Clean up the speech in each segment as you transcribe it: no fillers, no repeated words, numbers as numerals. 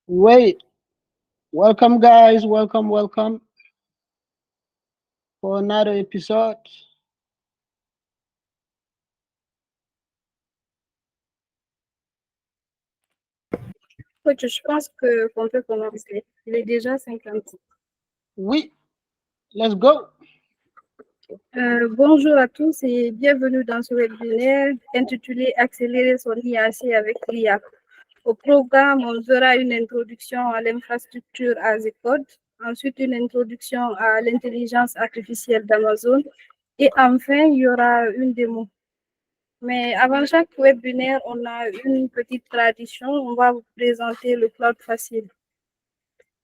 Wait, welcome guys, welcome for another episode. Écoute, je pense que qu'on peut commencer. Il est déjà 50. Oui, let's go. Bonjour à tous et bienvenue dans ce webinaire intitulé Accélérer son IAC avec l'IA. Au programme, on verra une introduction à l'infrastructure as a code, ensuite une introduction à l'intelligence artificielle d'Amazon et enfin, il y aura une démo. Mais avant chaque webinaire, on a une petite tradition. On va vous présenter le cloud facile.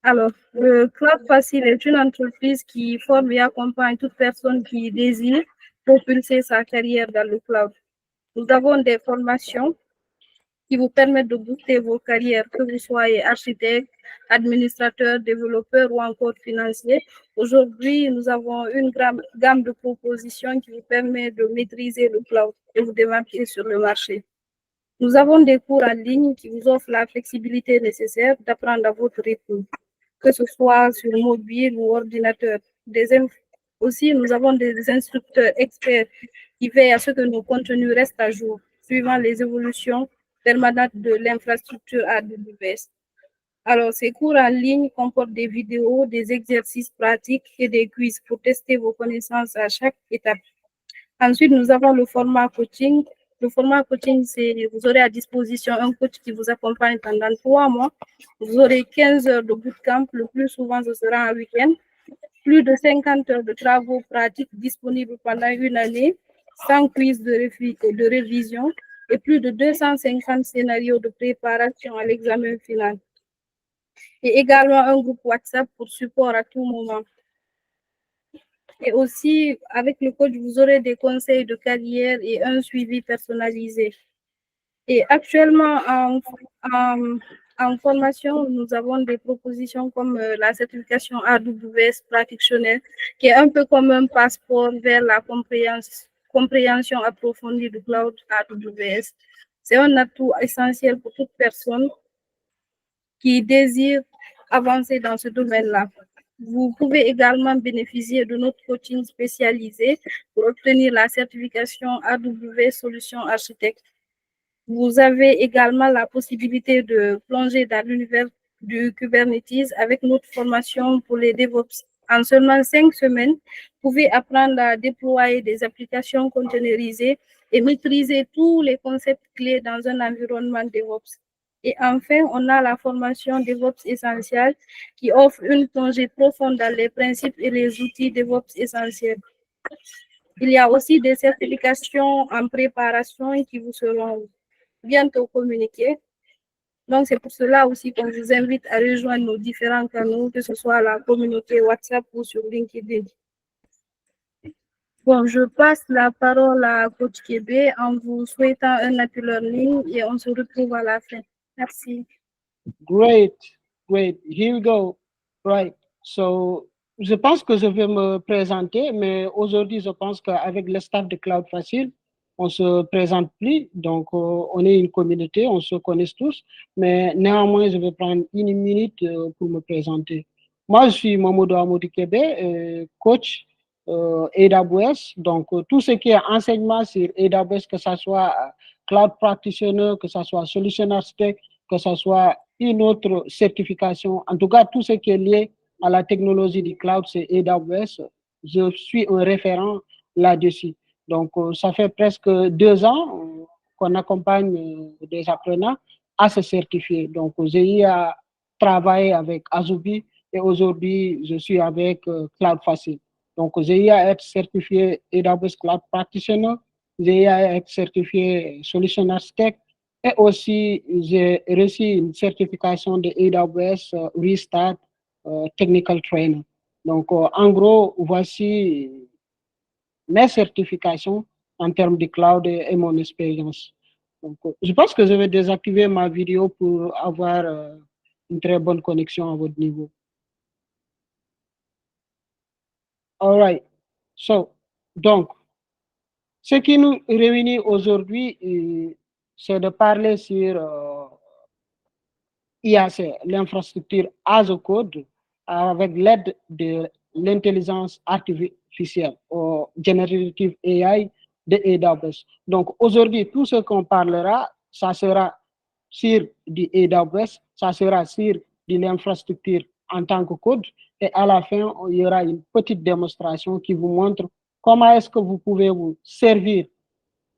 Alors, le Cloud Facile est une entreprise qui forme et accompagne toute personne qui désire propulser sa carrière dans le cloud. Nous avons des formations qui vous permettent de booster vos carrières, que vous soyez architecte, administrateur, développeur ou encore financier. Aujourd'hui, nous avons une gamme de propositions qui vous permet de maîtriser le cloud et vous démarquer sur le marché. Nous avons des cours en ligne qui vous offrent la flexibilité nécessaire d'apprendre à votre rythme, que ce soit sur mobile ou ordinateur. Aussi, nous avons des instructeurs experts qui veillent à ce que nos contenus restent à jour, suivant les évolutions permanentes de l'infrastructure AWS. Alors, ces cours en ligne comportent des vidéos, des exercices pratiques et des quiz pour tester vos connaissances à chaque étape. Ensuite, nous avons le format coaching. Le format coaching, c'est vous aurez à disposition un coach qui vous accompagne pendant 3 mois. Vous aurez 15 heures de bootcamp. Le plus souvent, ce sera un week-end. Plus de 50 heures de travaux pratiques disponibles pendant une année, sans quiz de révision et plus de 250 scénarios de préparation à l'examen final. Et également un groupe WhatsApp pour support à tout moment. Et aussi, avec le coach, vous aurez des conseils de carrière et un suivi personnalisé. Et actuellement, en formation, nous avons des propositions comme la certification AWS Practitioner, qui est un peu comme un passeport vers la compréhension approfondie du cloud AWS. C'est un atout essentiel pour toute personne qui désire avancer dans ce domaine-là. Vous pouvez également bénéficier de notre coaching spécialisé pour obtenir la certification AWS Solution Architecte. Vous avez également la possibilité de plonger dans l'univers du Kubernetes avec notre formation pour les DevOps. En seulement 5 semaines, vous pouvez apprendre à déployer des applications containerisées et maîtriser tous les concepts clés dans un environnement DevOps. Et enfin, on a la formation DevOps essentielle qui offre une plongée profonde dans les principes et les outils DevOps essentiels. Il y a aussi des certifications en préparation qui vous seront bientôt communiquées. Donc, c'est pour cela aussi qu'on vous invite à rejoindre nos différents canaux, que ce soit la communauté WhatsApp ou sur LinkedIn. Bon, je passe la parole à Coach Kébé en vous souhaitant un happy learning et on se retrouve à la fin. Merci. Great, great. Here we go. Right. So, je pense que je vais me présenter, mais aujourd'hui, je pense qu'avec le staff de Cloud Facile, on se présente plus. Donc, on est une communauté, on se connaît tous, mais néanmoins, je vais prendre une minute pour me présenter. Moi, je suis Mamoudou Amoudi Kébé, coach AWS. Donc, tout ce qui est enseignement sur AWS, que ce soit Cloud Practitioner, que ce soit Solution Architect, que ce soit une autre certification, en tout cas, tout ce qui est lié à la technologie du cloud, c'est AWS. Je suis un référent là-dessus. Donc, ça fait presque 2 ans qu'on accompagne des apprenants à se certifier. Donc, j'ai eu à travailler avec Azubi et aujourd'hui, je suis avec Cloud Facile. Donc, j'ai eu à être certifié AWS Cloud Practitioner, j'ai eu à être certifié Solution Architect et aussi j'ai reçu une certification de AWS Restart Technical Trainer. Donc, en gros, voici mes certifications en termes de cloud et mon expérience. Donc, je pense que je vais désactiver ma vidéo pour avoir une très bonne connexion à votre niveau. All right. So, donc, ce qui nous réunit aujourd'hui, c'est de parler sur IAC, l'infrastructure as a code, avec l'aide de l'intelligence artificielle, ou Generative AI de AWS. Donc aujourd'hui, tout ce qu'on parlera, ça sera sur du AWS, ça sera sur de l'infrastructure en tant que code, et à la fin, il y aura une petite démonstration qui vous montre comment est-ce que vous pouvez vous servir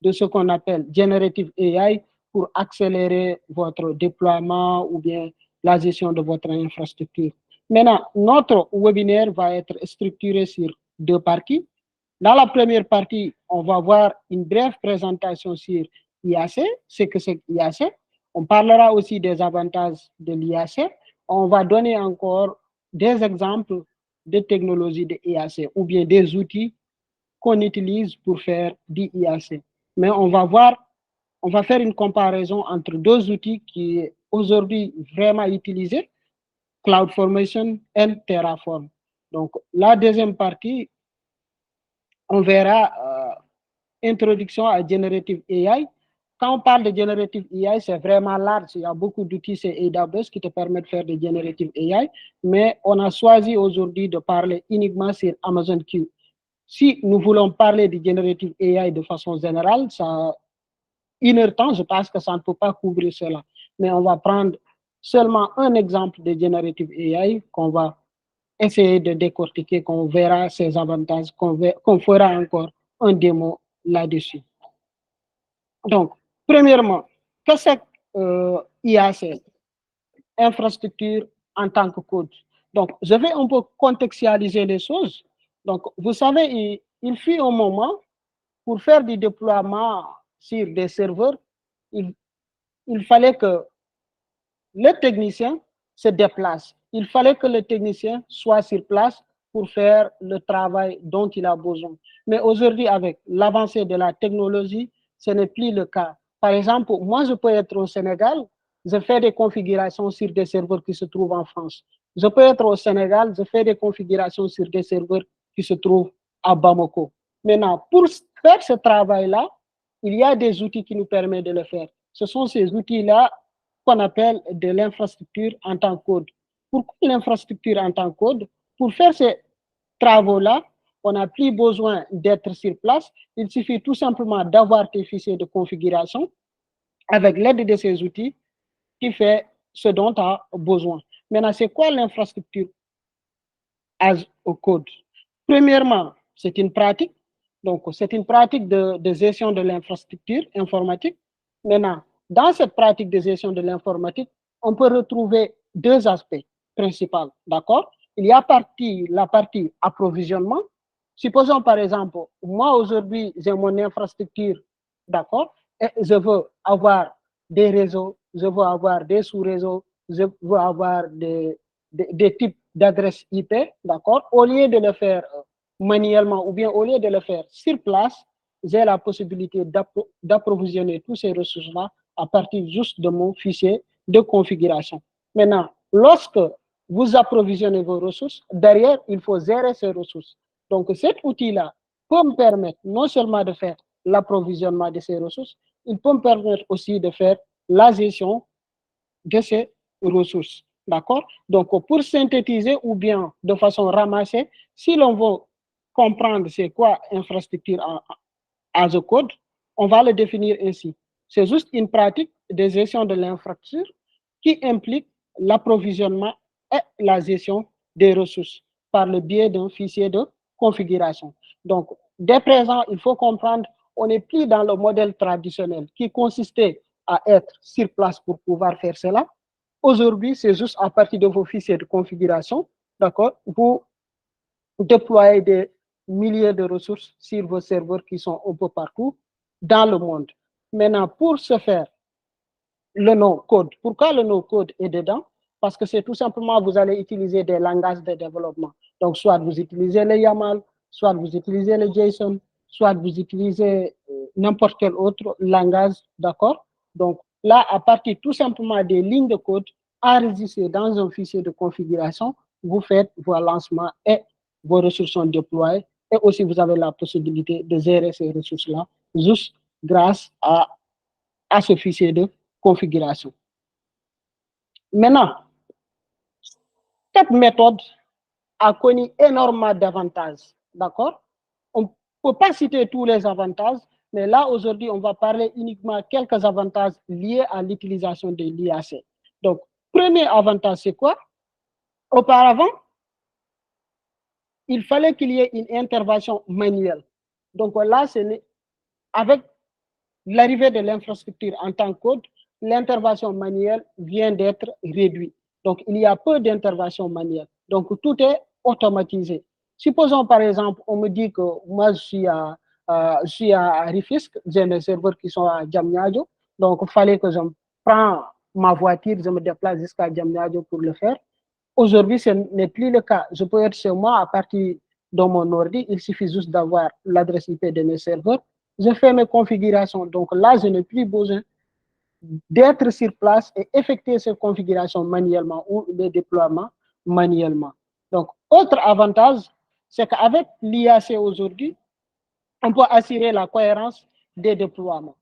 de ce qu'on appelle Generative AI pour accélérer votre déploiement ou bien la gestion de votre infrastructure. Maintenant, notre webinaire va être structuré sur deux parties. Dans la première partie, on va voir une brève présentation sur l'IAC, ce que c'est l'IAC. On parlera aussi des avantages de l'IAC. On va donner encore des exemples de technologies de l'IAC ou bien des outils qu'on utilise pour faire du IAC. Mais on va faire une comparaison entre deux outils qui est aujourd'hui vraiment utilisés, CloudFormation et Terraform. Donc, la deuxième partie, on verra introduction à Generative AI. Quand on parle de Generative AI, c'est vraiment large. Il y a beaucoup d'outils chez AWS qui te permettent de faire de Generative AI, mais on a choisi aujourd'hui de parler uniquement sur Amazon Q. Si nous voulons parler de Generative AI de façon générale, ça, 1 heure de temps, je pense que ça ne peut pas couvrir cela. Mais on va prendre seulement un exemple de Generative AI qu'on va essayer de décortiquer, qu'on verra ses avantages, qu'on fera encore un démo là-dessus. Donc, premièrement, qu'est-ce que IAC, infrastructure en tant que code? Donc, je vais un peu contextualiser les choses. Donc, vous savez, il fut un moment, pour faire du déploiement sur des serveurs, il fallait que le technicien se déplace. Il fallait que le technicien soit sur place pour faire le travail dont il a besoin. Mais aujourd'hui, avec l'avancée de la technologie, ce n'est plus le cas. Par exemple, moi, je peux être au Sénégal, je fais des configurations sur des serveurs qui se trouvent en France. Je peux être au Sénégal, je fais des configurations sur des serveurs qui se trouvent à Bamako. Maintenant, pour faire ce travail-là, il y a des outils qui nous permettent de le faire. Ce sont ces outils-là qu'on appelle de l'infrastructure en tant que code. Pourquoi l'infrastructure en tant que code? Pour faire ces travaux-là, on n'a plus besoin d'être sur place. Il suffit tout simplement d'avoir tes fichiers de configuration avec l'aide de ces outils qui fait ce dont tu as besoin. Maintenant, c'est quoi l'infrastructure as a code? Premièrement, c'est une pratique. Donc, c'est une pratique de gestion de l'infrastructure informatique. Maintenant, dans cette pratique de gestion de l'informatique, on peut retrouver deux aspects principaux, d'accord? Il y a la partie approvisionnement. Supposons par exemple, moi aujourd'hui, j'ai mon infrastructure, d'accord? Et je veux avoir des réseaux, je veux avoir des sous-réseaux, je veux avoir des types d'adresses IP, d'accord? Au lieu de le faire manuellement ou bien au lieu de le faire sur place, j'ai la possibilité d'approvisionner tous ces ressources-là à partir juste de mon fichier de configuration. Maintenant, lorsque vous approvisionnez vos ressources, derrière, il faut gérer ces ressources. Donc, cet outil-là peut me permettre non seulement de faire l'approvisionnement de ces ressources, il peut me permettre aussi de faire la gestion de ces ressources. D'accord? Donc, pour synthétiser ou bien de façon ramassée, si l'on veut comprendre c'est quoi infrastructure as a code, on va le définir ainsi. C'est juste une pratique de gestion de l'infrastructure qui implique l'approvisionnement et la gestion des ressources par le biais d'un fichier de configuration. Donc, dès présent, il faut comprendre, on n'est plus dans le modèle traditionnel qui consistait à être sur place pour pouvoir faire cela. Aujourd'hui, c'est juste à partir de vos fichiers de configuration, d'accord, vous déployez des milliers de ressources sur vos serveurs qui sont un peu partout dans le monde. Maintenant, pour ce faire, le no-code. Pourquoi le no-code est dedans? Parce que c'est tout simplement, vous allez utiliser des langages de développement. Donc, soit vous utilisez le YAML, soit vous utilisez le JSON, soit vous utilisez n'importe quel autre langage, d'accord? Donc, là, à partir tout simplement des lignes de code enregistrées dans un fichier de configuration, vous faites vos lancements et vos ressources sont déployées. Et aussi, vous avez la possibilité de gérer ces ressources-là juste grâce à ce fichier de configuration. Maintenant, cette méthode a connu énormément d'avantages, d'accord? On ne peut pas citer tous les avantages, mais là, aujourd'hui, on va parler uniquement de quelques avantages liés à l'utilisation de l'IAC. Donc, premier avantage, c'est quoi? Auparavant, il fallait qu'il y ait une intervention manuelle. Donc là, avec l'arrivée de l'infrastructure en tant que code, l'intervention manuelle vient d'être réduite. Donc, il y a peu d'intervention manuelle. Donc, tout est automatisé. Supposons, par exemple, on me dit que moi, je suis à Rifisque, j'ai mes serveurs qui sont à Diamniadio. Donc, il fallait que je prends ma voiture, je me déplace jusqu'à Diamniadio pour le faire. Aujourd'hui, ce n'est plus le cas. Je peux être chez moi à partir de mon ordi. Il suffit juste d'avoir l'adresse IP de mes serveurs. Je fais mes configurations. Donc là, je n'ai plus besoin d'être sur place et effectuer ces configurations manuellement ou les déploiements manuellement. Donc, autre avantage, c'est qu'avec l'IAC aujourd'hui, on peut assurer la cohérence des déploiements.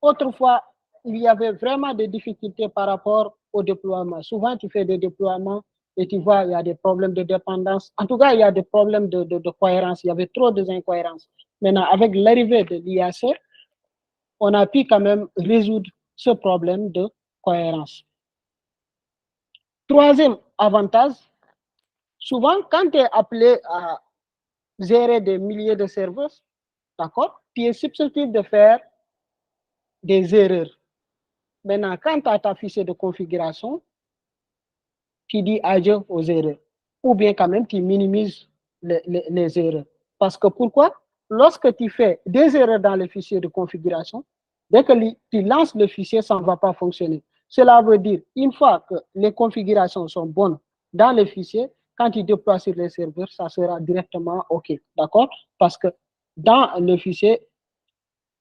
Autrefois, il y avait vraiment des difficultés par rapport au déploiement. Souvent, tu fais des déploiements et tu vois, il y a des problèmes de dépendance. En tout cas, il y a des problèmes de cohérence. Il y avait trop d'incohérences. Maintenant, avec l'arrivée de l'IAC, on a pu quand même résoudre ce problème de cohérence. Troisième avantage, souvent, quand tu es appelé à gérer des milliers de serveurs, d'accord, tu es susceptible de faire des erreurs. Maintenant, quand tu as ta fichier de configuration, tu dis adieu aux erreurs. Ou bien quand même, tu minimises les erreurs. Parce que pourquoi? Lorsque tu fais des erreurs dans le fichier de configuration, dès que tu lances le fichier, ça ne va pas fonctionner. Cela veut dire, une fois que les configurations sont bonnes dans le fichier, quand tu déploies sur les serveurs, ça sera directement OK. D'accord? Parce que dans le fichier,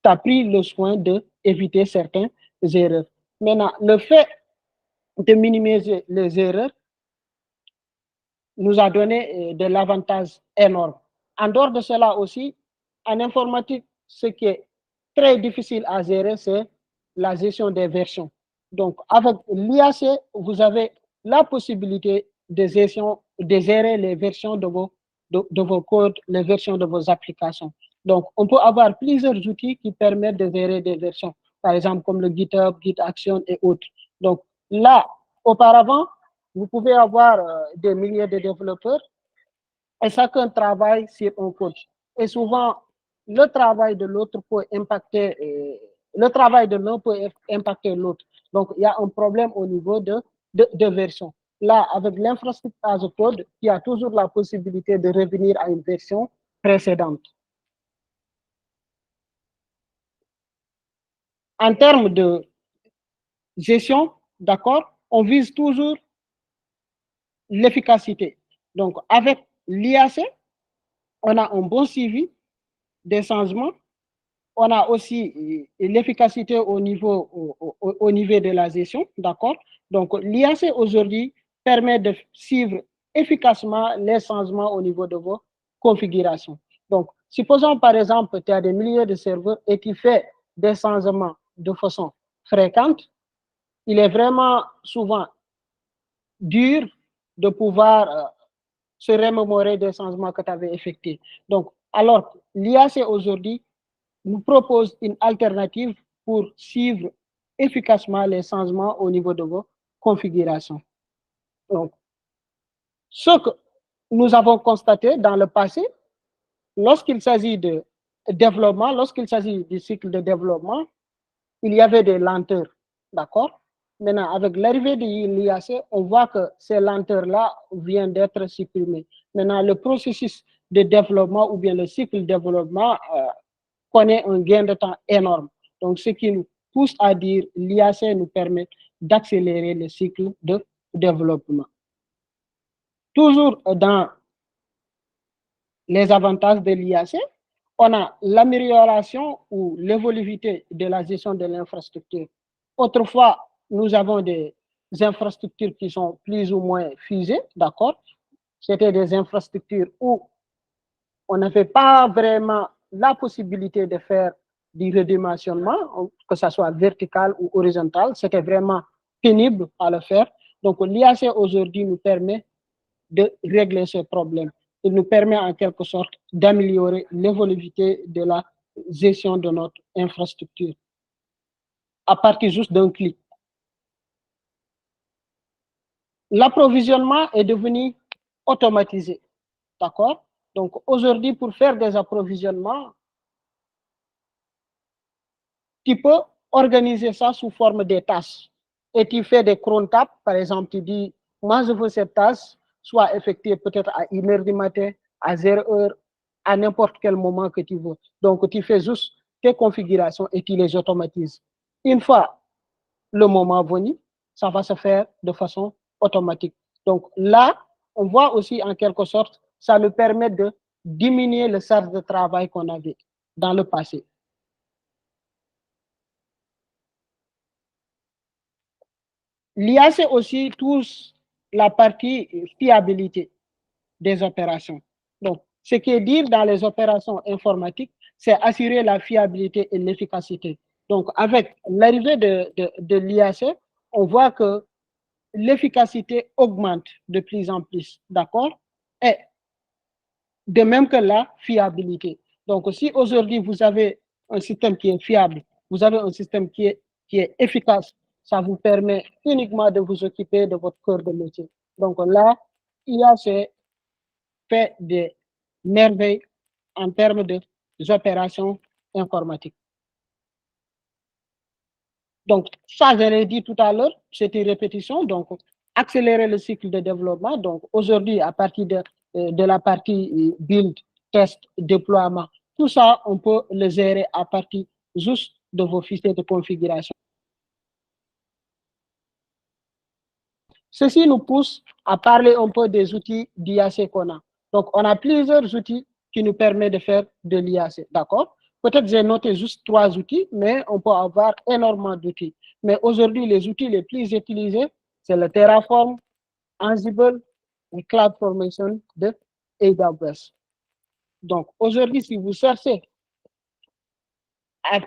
tu as pris le soin d'éviter certaines erreurs. Maintenant, le fait de minimiser les erreurs nous a donné de l'avantage énorme. En dehors de cela aussi, en informatique, ce qui est très difficile à gérer, c'est la gestion des versions. Donc, avec l'IAC, vous avez la possibilité de gérer les versions de vos codes, les versions de vos applications. Donc, on peut avoir plusieurs outils qui permettent de gérer des versions, par exemple comme le GitHub, GitAction et autres. Donc, là, auparavant, vous pouvez avoir des milliers de développeurs et chacun travaille sur un code. Et souvent, le travail de l'autre peut impacter, le travail de l'un peut impacter l'autre. Donc, il y a un problème au niveau de version. Là, avec l'infrastructure as a code, il y a toujours la possibilité de revenir à une version précédente. En termes de gestion, d'accord, on vise toujours l'efficacité. Donc, avec l'IAC, on a un bon suivi des changements. On a aussi l'efficacité au niveau de la gestion, d'accord? Donc, l'IAC aujourd'hui permet de suivre efficacement les changements au niveau de vos configurations. Donc, supposons par exemple, tu as des milliers de serveurs et tu fais des changements de façon fréquente, il est vraiment souvent dur de pouvoir se remémorer des changements que tu avais effectués. Donc, alors, l'IAC aujourd'hui nous propose une alternative pour suivre efficacement les changements au niveau de vos configurations. Donc, ce que nous avons constaté dans le passé, lorsqu'il s'agit de développement, lorsqu'il s'agit du cycle de développement, il y avait des lenteurs, d'accord? Maintenant, avec l'arrivée de l'IAC, on voit que ces lenteurs-là viennent d'être supprimées. Maintenant, le processus de développement ou bien le cycle de développement connaît un gain de temps énorme. Donc, ce qui nous pousse à dire l'IAC nous permet d'accélérer le cycle de développement. Toujours dans les avantages de l'IAC, on a l'amélioration ou l'évolutivité de la gestion de l'infrastructure. Autrefois, nous avons des infrastructures qui sont plus ou moins fusées, d'accord? C'était des infrastructures où on n'avait pas vraiment la possibilité de faire du redimensionnement, que ce soit vertical ou horizontal. C'était vraiment pénible à le faire. Donc, l'IAC aujourd'hui nous permet de régler ce problème. Il nous permet en quelque sorte d'améliorer l'évolutivité de la gestion de notre infrastructure à partir juste d'un clic. L'approvisionnement est devenu automatisé. D'accord? Donc aujourd'hui, pour faire des approvisionnements, tu peux organiser ça sous forme de tâches. Et tu fais des cron taps, par exemple, tu dis, moi je veux cette tâche soit effectuée peut-être à 1h du matin, à 0h, à n'importe quel moment que tu veux. Donc tu fais juste tes configurations et tu les automatises. Une fois le moment venu, ça va se faire de façon automatique. Donc là, on voit aussi en quelque sorte, ça nous permet de diminuer le charge de travail qu'on avait dans le passé. L'IAC aussi touche la partie fiabilité des opérations. Donc, ce qui est dire dans les opérations informatiques, c'est assurer la fiabilité et l'efficacité. Donc, avec l'arrivée de l'IAC, on voit que l'efficacité augmente de plus en plus, d'accord? Et de même que la fiabilité. Donc, si aujourd'hui vous avez un système qui est fiable, vous avez un système qui est efficace, ça vous permet uniquement de vous occuper de votre cœur de métier. Donc là, IAC fait des merveilles en termes de opérations informatiques. Donc, ça, je l'ai dit tout à l'heure, c'est une répétition. Donc, accélérer le cycle de développement. Donc, aujourd'hui, à partir de la partie build, test, déploiement, tout ça, on peut le gérer à partir juste de vos fichiers de configuration. Ceci nous pousse à parler un peu des outils d'IAC qu'on a. Donc, on a plusieurs outils qui nous permettent de faire de l'IAC, d'accord? Peut-être j'ai noté juste 3 outils, mais on peut avoir énormément d'outils. Mais aujourd'hui, les outils les plus utilisés, c'est le Terraform, Ansible et CloudFormation de AWS. Donc, aujourd'hui, si vous cherchez à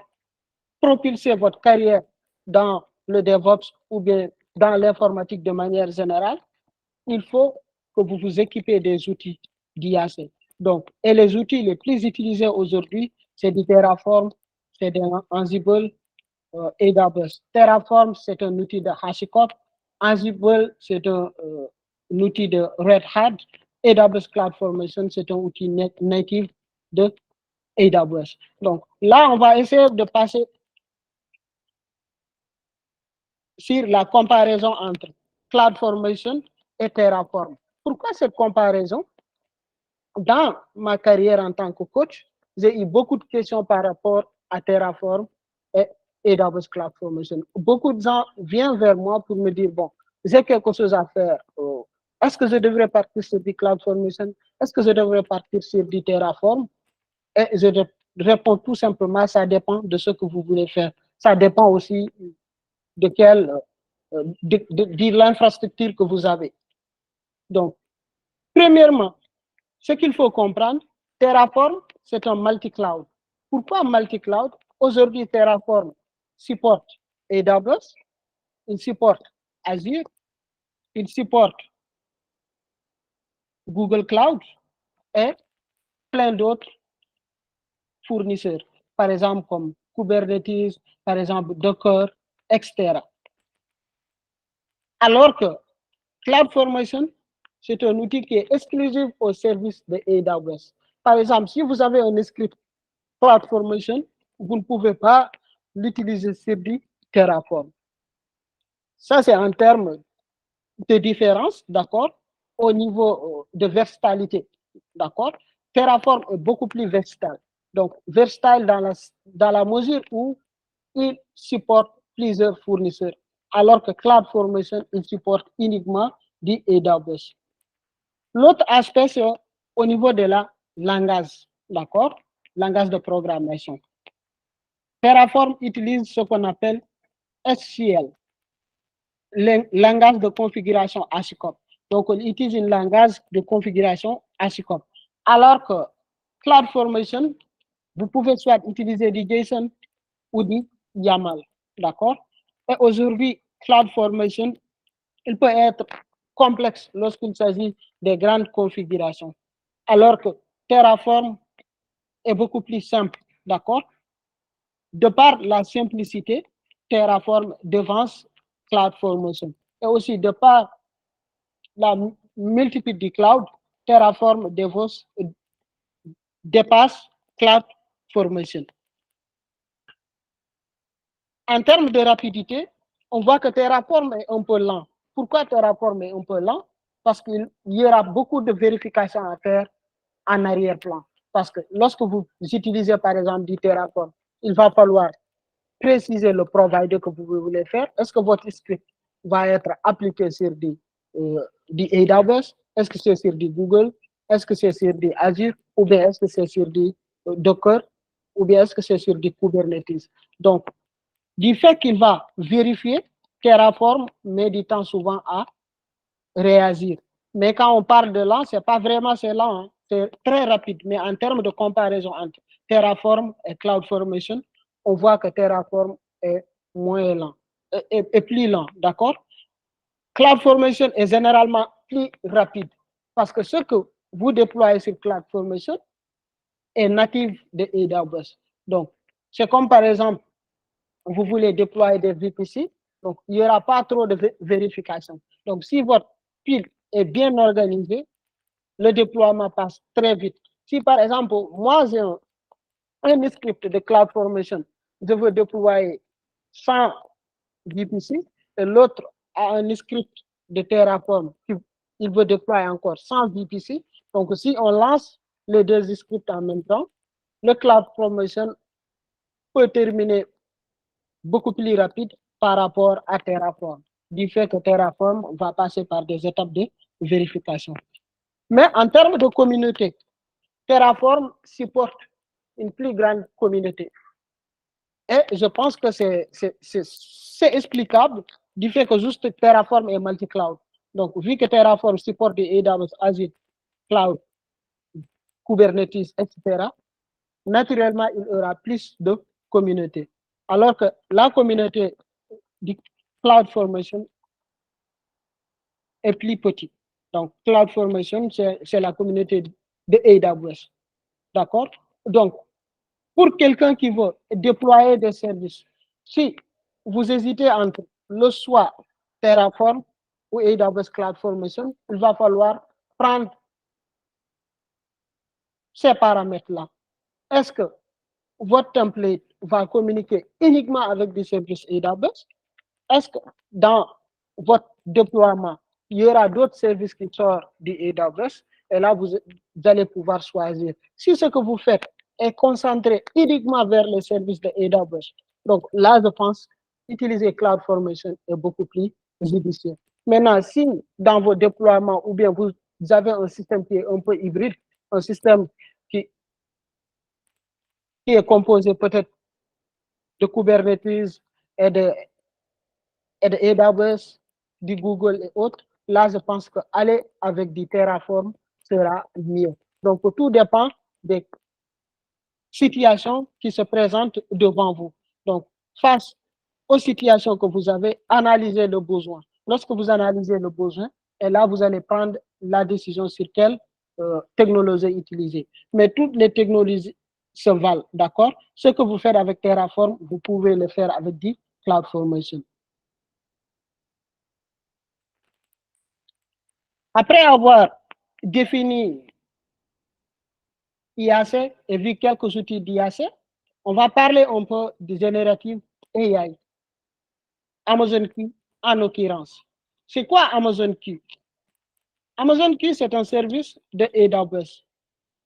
propulser votre carrière dans le DevOps ou bien dans l'informatique de manière générale, il faut que vous vous équipez des outils d'IAC. Donc, et les outils les plus utilisés aujourd'hui, c'est du Terraform, c'est de Ansible, AWS. Terraform, c'est un outil de HashiCorp. Ansible, c'est un outil de Red Hat. AWS CloudFormation, c'est un outil native de AWS. Donc, là, on va essayer de passer sur la comparaison entre CloudFormation et Terraform. Pourquoi cette comparaison? Dans ma carrière en tant que coach, j'ai eu beaucoup de questions par rapport à Terraform et AWS CloudFormation. Beaucoup de gens viennent vers moi pour me dire, bon, j'ai quelque chose à faire. Est-ce que je devrais partir sur du CloudFormation? Est-ce que je devrais partir sur du Terraform? Et je réponds tout simplement, ça dépend de ce que vous voulez faire. Ça dépend aussi de l'infrastructure que vous avez. Donc, premièrement, ce qu'il faut comprendre, Terraform, c'est un multi-cloud. Pourquoi multi-cloud? Aujourd'hui, Terraform supporte AWS, il supporte Azure, il supporte Google Cloud et plein d'autres fournisseurs, par exemple comme Kubernetes, par exemple Docker, etc. Alors que CloudFormation, c'est un outil qui est exclusif au service de AWS. Par exemple, si vous avez un script CloudFormation, vous ne pouvez pas l'utiliser sur du Terraform. Ça, c'est en termes de différence, d'accord, au niveau de versatilité, d'accord. Terraform est beaucoup plus versatile. Donc, versatile dans la mesure où il supporte plusieurs fournisseurs, alors que CloudFormation, il supporte uniquement du AWS. L'autre aspect, c'est au niveau de la langage, d'accord, langage de programmation. Terraform utilise ce qu'on appelle SQL, le langage de configuration HashiCorp. Donc, on utilise un langage de configuration HashiCorp. Alors que CloudFormation, vous pouvez soit utiliser du JSON ou du YAML, d'accord? Et aujourd'hui, CloudFormation il peut être complexe lorsqu'il s'agit des grandes configurations, alors que Terraform est beaucoup plus simple, d'accord? De par la simplicité, Terraform devance CloudFormation. Et aussi, de par la multitude du cloud, Terraform dépasse CloudFormation. En termes de rapidité, on voit que Terraform est un peu lent. Pourquoi Terraform est un peu lent? Parce qu'il y aura beaucoup de vérifications à faire en arrière-plan. Parce que lorsque vous utilisez par exemple du Terraform, il va falloir préciser le provider que vous voulez faire. Est-ce que votre script va être appliqué sur du AWS? Est-ce que c'est sur du Google? Est-ce que c'est sur du Azure? Ou bien est-ce que c'est sur du Docker? Ou bien est-ce que c'est sur du Kubernetes? Donc, du fait qu'il va vérifier, Terraform met du temps souvent à réagir. Mais quand on parle de lent, c'est pas vraiment c'est lent, hein. C'est très rapide. Mais en termes de comparaison entre Terraform et CloudFormation, on voit que Terraform est moins lent, est plus lent, d'accord? CloudFormation est généralement plus rapide parce que ce que vous déployez sur CloudFormation est natif de AWS. Donc, c'est comme par exemple, vous voulez déployer des VPC, donc il n'y aura pas trop de vérification. Donc, si votre pile est bien organisé, le déploiement passe très vite. Si par exemple, moi j'ai un script de CloudFormation, je veux déployer 100 VPC et l'autre a un script de Terraform il veut déployer encore 100 VPC. Donc, si on lance les deux scripts en même temps, le CloudFormation peut terminer beaucoup plus rapide par rapport à Terraform, du fait que Terraform va passer par des étapes de vérification. Mais en termes de communauté, Terraform supporte une plus grande communauté. Et je pense que c'est explicable du fait que juste Terraform est multi-cloud. Donc, vu que Terraform supporte des AWS, Azure, Cloud, Kubernetes, etc., naturellement, il y aura plus de communauté. Alors que la communauté du CloudFormation est plus petite. Donc, CloudFormation, c'est la communauté de AWS. D'accord? Donc, pour quelqu'un qui veut déployer des services, si vous hésitez entre le choix Terraform ou AWS CloudFormation, il va falloir prendre ces paramètres-là. Est-ce que votre template va communiquer uniquement avec des services AWS? Est-ce que dans votre déploiement, il y aura d'autres services qui sortent du AWS? Et là, vous allez pouvoir choisir. Si ce que vous faites est concentré uniquement vers les services de AWS, donc là, je pense utiliser CloudFormation est beaucoup plus judicieux. Maintenant, si dans vos déploiements, ou bien vous avez un système qui est un peu hybride, un système qui est composé peut-être de Kubernetes et de AWS, du Google et autres, là, je pense qu'aller avec du Terraform sera mieux. Donc, tout dépend des situations qui se présentent devant vous. Donc, face aux situations que vous avez, analysez le besoin. Lorsque vous analysez le besoin, et là, vous allez prendre la décision sur quelle technologie utiliser. Mais toutes les technologies se valent, d'accord? Ce que vous faites avec Terraform, vous pouvez le faire avec du CloudFormation. Après avoir défini IAC et vu quelques outils d'IAC, on va parler un peu de générative AI. Amazon Q, en l'occurrence. C'est quoi Amazon Q? Amazon Q, c'est un service de AWS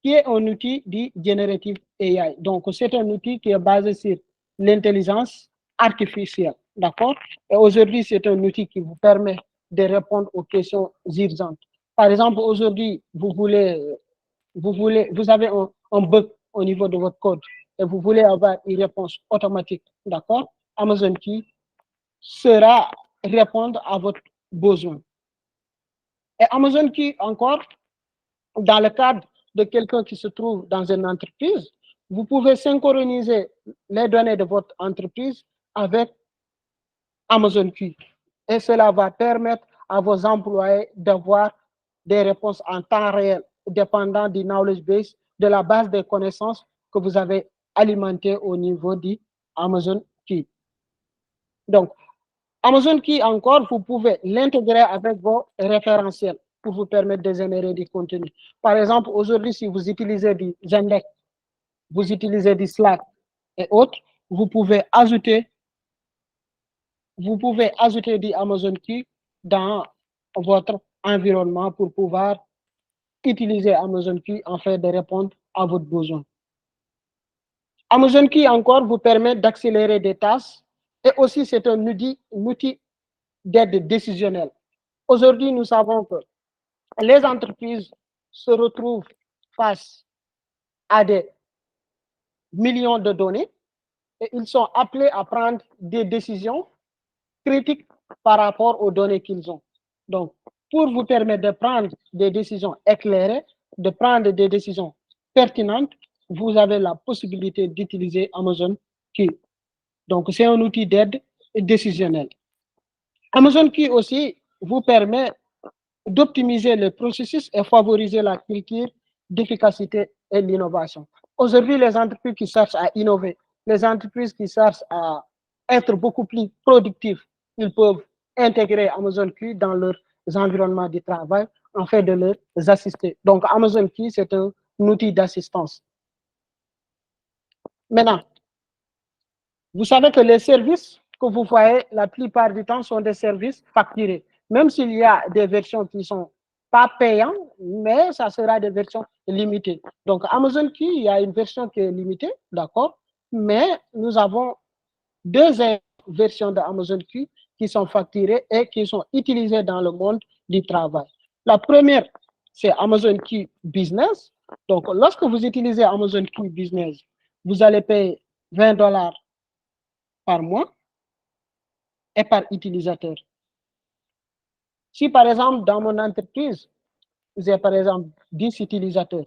qui est un outil de générative AI. Donc, c'est un outil qui est basé sur l'intelligence artificielle. D'accord? Et aujourd'hui, c'est un outil qui vous permet de répondre aux questions urgentes. Par exemple, aujourd'hui, vous avez un bug au niveau de votre code et vous voulez avoir une réponse automatique. D'accord? Amazon Q sera répondre à votre besoin. Et Amazon Q, encore, dans le cadre de quelqu'un qui se trouve dans une entreprise, vous pouvez synchroniser les données de votre entreprise avec Amazon Q. Et cela va permettre à vos employés d'avoir des réponses en temps réel, dépendant du knowledge base, de la base des connaissances que vous avez alimentée au niveau du Amazon Key. Donc, Amazon Key, encore, vous pouvez l'intégrer avec vos référentiels pour vous permettre de générer du contenu. Par exemple, aujourd'hui, si vous utilisez du Zendesk, vous utilisez du Slack et autres, vous pouvez ajouter du Amazon Key dans votre environnement pour pouvoir utiliser Amazon Key en fait de répondre à votre besoin. Amazon Key encore vous permet d'accélérer des tâches et aussi c'est un outil d'aide décisionnelle. Aujourd'hui, nous savons que les entreprises se retrouvent face à des millions de données et ils sont appelés à prendre des décisions critiques par rapport aux données qu'ils ont. Donc, pour vous permettre de prendre des décisions éclairées, de prendre des décisions pertinentes, vous avez la possibilité d'utiliser Amazon Key. Donc, c'est un outil d'aide décisionnelle. Amazon Key aussi vous permet d'optimiser le processus et favoriser la culture d'efficacité et l'innovation. Aujourd'hui, les entreprises qui cherchent à innover, les entreprises qui cherchent à être beaucoup plus productives, ils peuvent intégrer Amazon Key dans leurs environnements de travail en fait de leur assister. Donc, Amazon Key, c'est un outil d'assistance. Maintenant, vous savez que les services que vous voyez la plupart du temps sont des services facturés. Même s'il y a des versions qui ne sont pas payantes, mais ça sera des versions limitées. Donc, Amazon Key, il y a une version qui est limitée, d'accord, mais nous avons deux versions d'Amazon Key qui sont facturées et qui sont utilisées dans le monde du travail. La première, c'est Amazon Key Business. Donc, lorsque vous utilisez Amazon Key Business, vous allez payer $20 par mois et par utilisateur. Si par exemple, dans mon entreprise, j'ai par exemple 10 utilisateurs,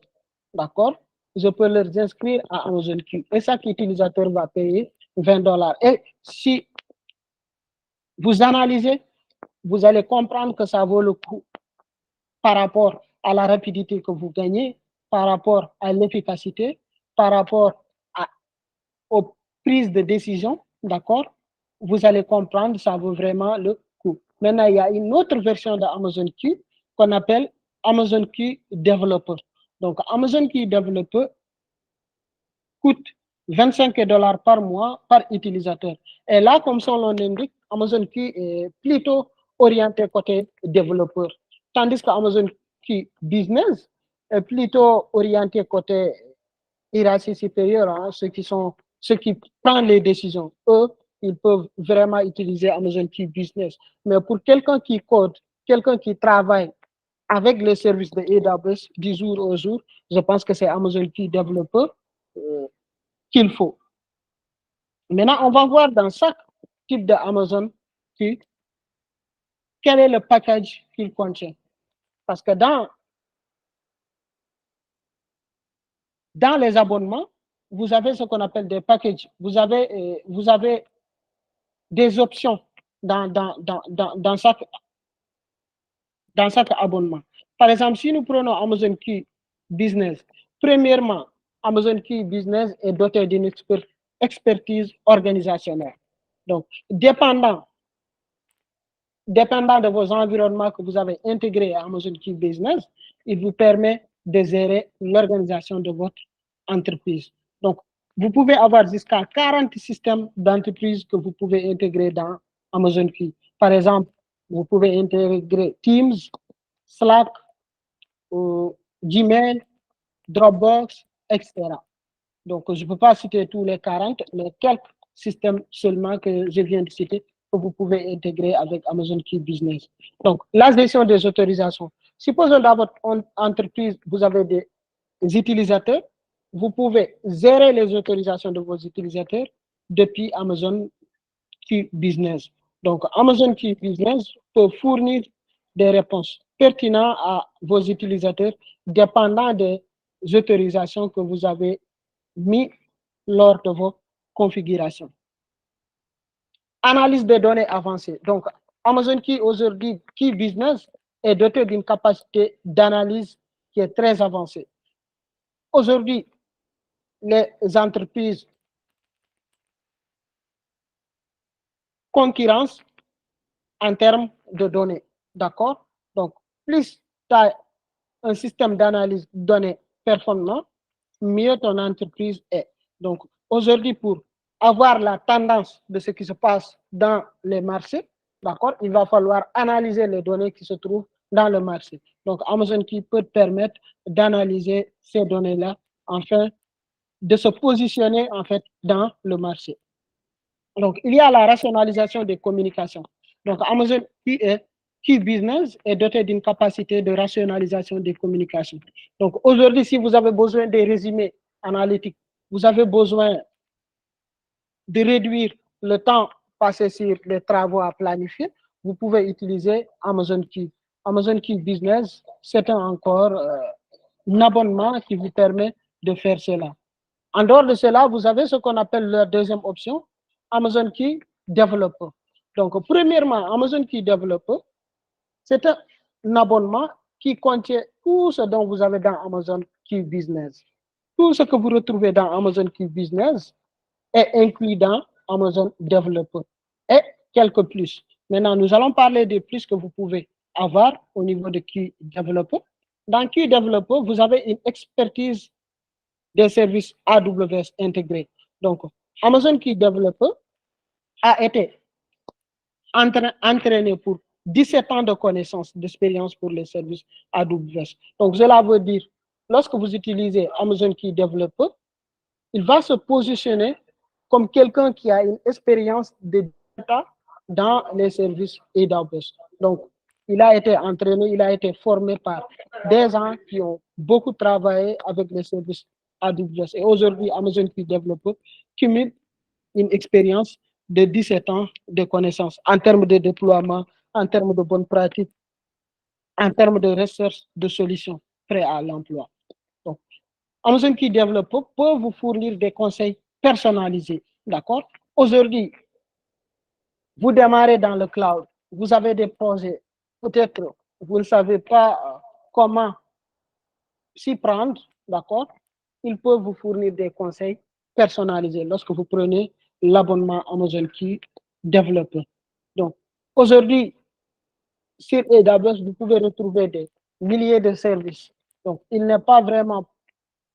d'accord, je peux leur inscrire à Amazon Key et chaque utilisateur va payer $20. Et si vous analysez, vous allez comprendre que ça vaut le coup par rapport à la rapidité que vous gagnez, par rapport à l'efficacité, par rapport aux prises de décision, d'accord, vous allez comprendre, ça vaut vraiment le coup. Maintenant, il y a une autre version d'Amazon Key qu'on appelle Amazon Key Developer. Donc, Amazon Key Developer coûte $25 par mois par utilisateur. Et là, comme son nom l'indique, Amazon Key est plutôt orienté côté développeur. Tandis qu'Amazon Key Business est plutôt orienté côté hiérarchie supérieure, hein, ceux qui prennent les décisions. Eux, ils peuvent vraiment utiliser Amazon Key Business. Mais pour quelqu'un qui code, quelqu'un qui travaille avec les services de AWS du jour au jour, je pense que c'est Amazon Key Developer qu'il faut. Maintenant, on va voir dans chaque type d'Amazon Key quel est le package qu'il contient. Parce que dans les abonnements, vous avez ce qu'on appelle des packages. Vous avez des options dans chaque abonnement. Par exemple, si nous prenons Amazon Key Business, premièrement, Amazon Key Business est doté d'une expertise organisationnelle. Donc, dépendant de vos environnements que vous avez intégrés à Amazon Key Business, il vous permet de gérer l'organisation de votre entreprise. Donc, vous pouvez avoir jusqu'à 40 systèmes d'entreprise que vous pouvez intégrer dans Amazon Key. Par exemple, vous pouvez intégrer Teams, Slack, Gmail, Dropbox, etc. Donc, je ne peux pas citer tous les 40, mais quelques systèmes seulement que je viens de citer que vous pouvez intégrer avec Amazon Key Business. Donc, la gestion des autorisations. Supposons dans votre entreprise, vous avez des utilisateurs, vous pouvez gérer les autorisations de vos utilisateurs depuis Amazon Key Business. Donc, Amazon Key Business peut fournir des réponses pertinentes à vos utilisateurs dépendant des autorisations que vous avez mis lors de vos configurations. Analyse des données avancées. Donc, Amazon Key aujourd'hui, Key Business, est doté d'une capacité d'analyse qui est très avancée. Aujourd'hui, les entreprises concurrencent en termes de données. D'accord? Donc, plus tu as un système d'analyse de données performant, mieux ton entreprise est. Donc, aujourd'hui, pour avoir la tendance de ce qui se passe dans les marchés, d'accord, il va falloir analyser les données qui se trouvent dans le marché. Donc, Amazon qui peut te permettre d'analyser ces données-là afin de se positionner en fait dans le marché. Donc, il y a la rationalisation des communications. Donc, Amazon Key Business est doté d'une capacité de rationalisation des communications. Donc, aujourd'hui, si vous avez besoin des résumés analytiques, vous avez besoin de réduire le temps passé sur les travaux à planifier, vous pouvez utiliser Amazon Key. Amazon Key Business, c'est encore un abonnement qui vous permet de faire cela. En dehors de cela, vous avez ce qu'on appelle la deuxième option, Amazon Key Developer. Donc, premièrement, Amazon Key Developer, c'est un abonnement qui contient tout ce dont vous avez dans Amazon Key Business. Tout ce que vous retrouvez dans Amazon Key Business est inclus dans Amazon Developer et quelques plus. Maintenant, nous allons parler des plus que vous pouvez avoir au niveau de Key Developer. Dans Key Developer, vous avez une expertise des services AWS intégrés. Donc, Amazon Key Developer a été entraîné pour 17 ans de connaissances, d'expérience pour les services AWS. Donc, cela veut dire, lorsque vous utilisez Amazon Key Developer, il va se positionner comme quelqu'un qui a une expérience de data dans les services AWS. Donc, il a été entraîné, il a été formé par des gens qui ont beaucoup travaillé avec les services AWS. Et aujourd'hui, Amazon Key Developer cumule une expérience de 17 ans de connaissances en termes de déploiement, en termes de bonnes pratiques, en termes de recherche de solutions prêtes à l'emploi. Donc, Amazon Key Developer peut vous fournir des conseils personnalisés. D'accord? Aujourd'hui, vous démarrez dans le cloud, vous avez des projets, peut-être vous ne savez pas comment s'y prendre, d'accord? Il peut vous fournir des conseils personnalisés lorsque vous prenez l'abonnement Amazon Key Developer. Donc, aujourd'hui, sur AWS, vous pouvez retrouver des milliers de services. Donc, il n'est pas vraiment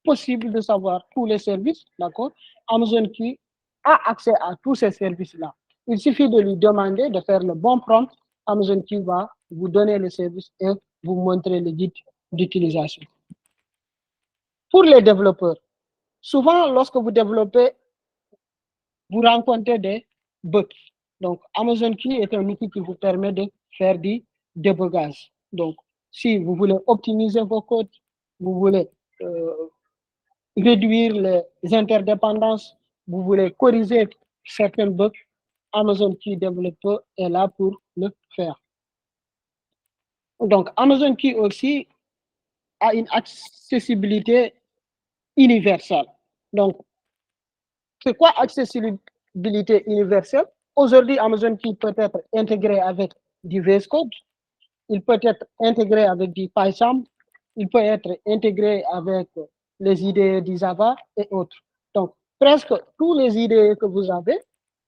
possible de savoir tous les services, d'accord? Amazon Key a accès à tous ces services-là. Il suffit de lui demander de faire le bon prompt. Amazon Key va vous donner le service et vous montrer le guide d'utilisation. Pour les développeurs, souvent, lorsque vous développez, vous rencontrez des bugs. Donc, Amazon Key est un outil qui vous permet de faire du débugage. Donc, si vous voulez optimiser vos codes, vous voulez réduire les interdépendances, vous voulez corriger certains bugs, Amazon Key Developer est là pour le faire. Donc, Amazon Key aussi a une accessibilité universelle. Donc, c'est quoi accessibilité universelle? Aujourd'hui, Amazon Key peut être intégré avec du VS Code, il peut être intégré avec du PyCharm, il peut être intégré avec les IDE du Java et autres. Donc, presque tous les IDE que vous avez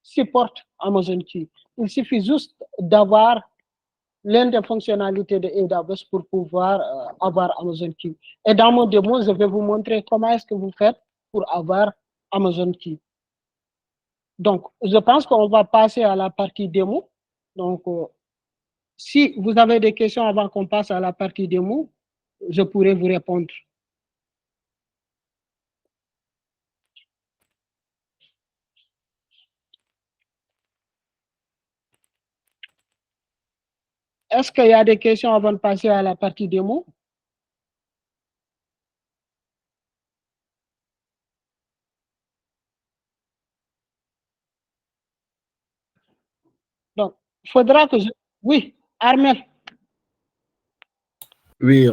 supportent Amazon Key. Il suffit juste d'avoir l'une des fonctionnalités de AWS pour pouvoir avoir Amazon Key. Et dans mon démo, je vais vous montrer comment est-ce que vous faites pour avoir Amazon Key. Donc, je pense qu'on va passer à la partie démo. Donc, si vous avez des questions avant qu'on passe à la partie démo, je pourrais vous répondre. Est-ce qu'il y a des questions avant de passer à la partie démo? Donc, il faudra que je... Oui, Armel. Oui,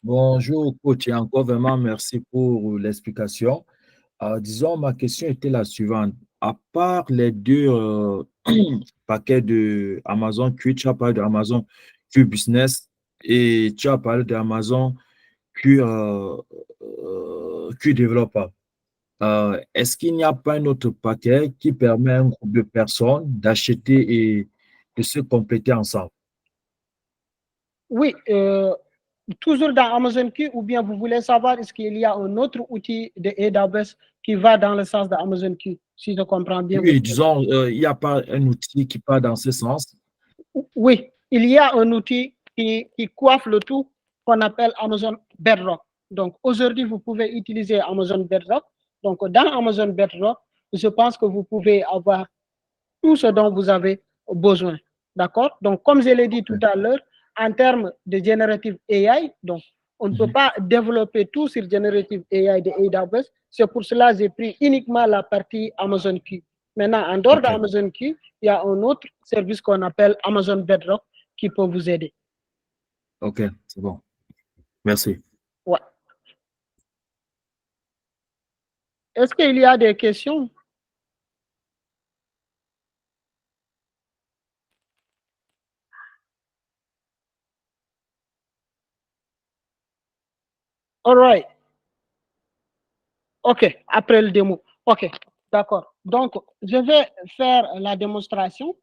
bonjour coach et encore vraiment merci pour l'explication. Disons, ma question était la suivante. À part les deux paquet de Amazon Q, tu as parlé de Amazon Q Business et tu as parlé d'Amazon Q Developer. Est-ce qu'il n'y a pas un autre paquet qui permet à un groupe de personnes d'acheter et de se compléter ensemble? Oui, toujours dans Amazon Q, ou bien vous voulez savoir est-ce qu'il y a un autre outil de AWS qui va dans le sens de Amazon Q, si je comprends bien. Oui, disons, il n'y a pas un outil qui part dans ce sens. Oui, il y a un outil qui coiffe le tout qu'on appelle Amazon Bedrock. Donc aujourd'hui, vous pouvez utiliser Amazon Bedrock. Donc dans Amazon Bedrock, je pense que vous pouvez avoir tout ce dont vous avez besoin. D'accord? Donc comme je l'ai dit tout à l'heure, en termes de Generative AI, donc on ne peut pas développer tout sur Generative AI de AWS. C'est pour cela que j'ai pris uniquement la partie Amazon Q. Maintenant, en dehors d'Amazon Q, il y a un autre service qu'on appelle Amazon Bedrock qui peut vous aider. OK, c'est bon. Merci. Ouais. Est-ce qu'il y a des questions? All right. OK, après le démo. OK, d'accord. Donc, je vais faire la démonstration.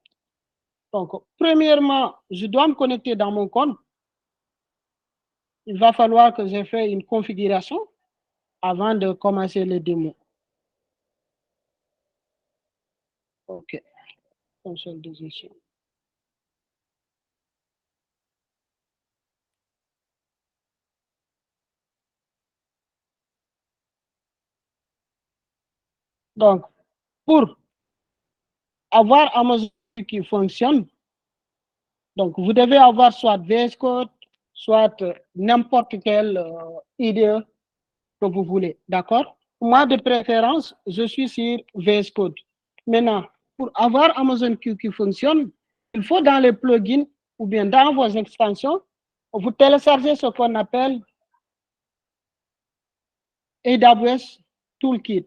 Donc, premièrement, je dois me connecter dans mon compte. Il va falloir que j'ai fait une configuration avant de commencer le démo. OK, console de gestion. Donc, pour avoir Amazon qui fonctionne, donc vous devez avoir soit VS Code, soit n'importe quelle IDE que vous voulez, d'accord? Moi, de préférence, je suis sur VS Code. Maintenant, pour avoir Amazon Q qui fonctionne, il faut dans les plugins ou bien dans vos extensions, vous téléchargez ce qu'on appelle AWS Toolkit.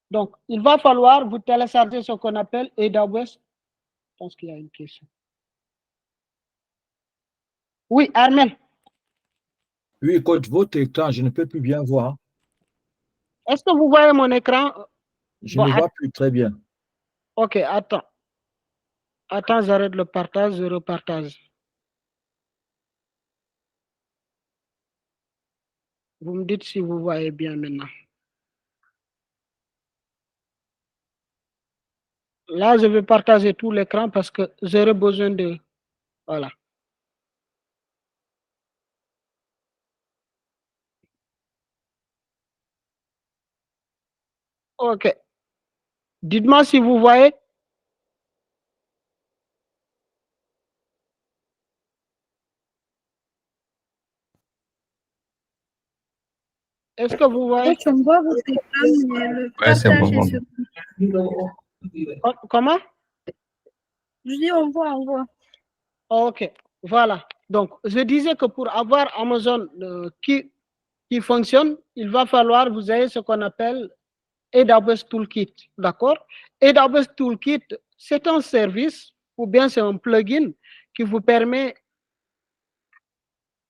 Donc, il va falloir vous télécharger ce qu'on appelle AWS. Je pense qu'il y a une question. Oui, Armel. Oui, coach, votre écran, je ne peux plus bien voir. Est-ce que vous voyez mon écran? Je ne vois plus très bien. OK, attends. Attends, j'arrête le partage, je repartage. Vous me dites si vous voyez bien maintenant. Là, je vais partager tout l'écran parce que j'aurai besoin de... Voilà. OK. Dites-moi si vous voyez. Est-ce que vous voyez? Coach, on voit votre écran, mais le partage est sur... Comment? Je dis on voit. OK. Voilà. Donc, je disais que pour avoir Amazon qui fonctionne, il va falloir vous ayez ce qu'on appelle AWS Toolkit. D'accord? AWS Toolkit, c'est un service ou bien c'est un plugin qui vous permet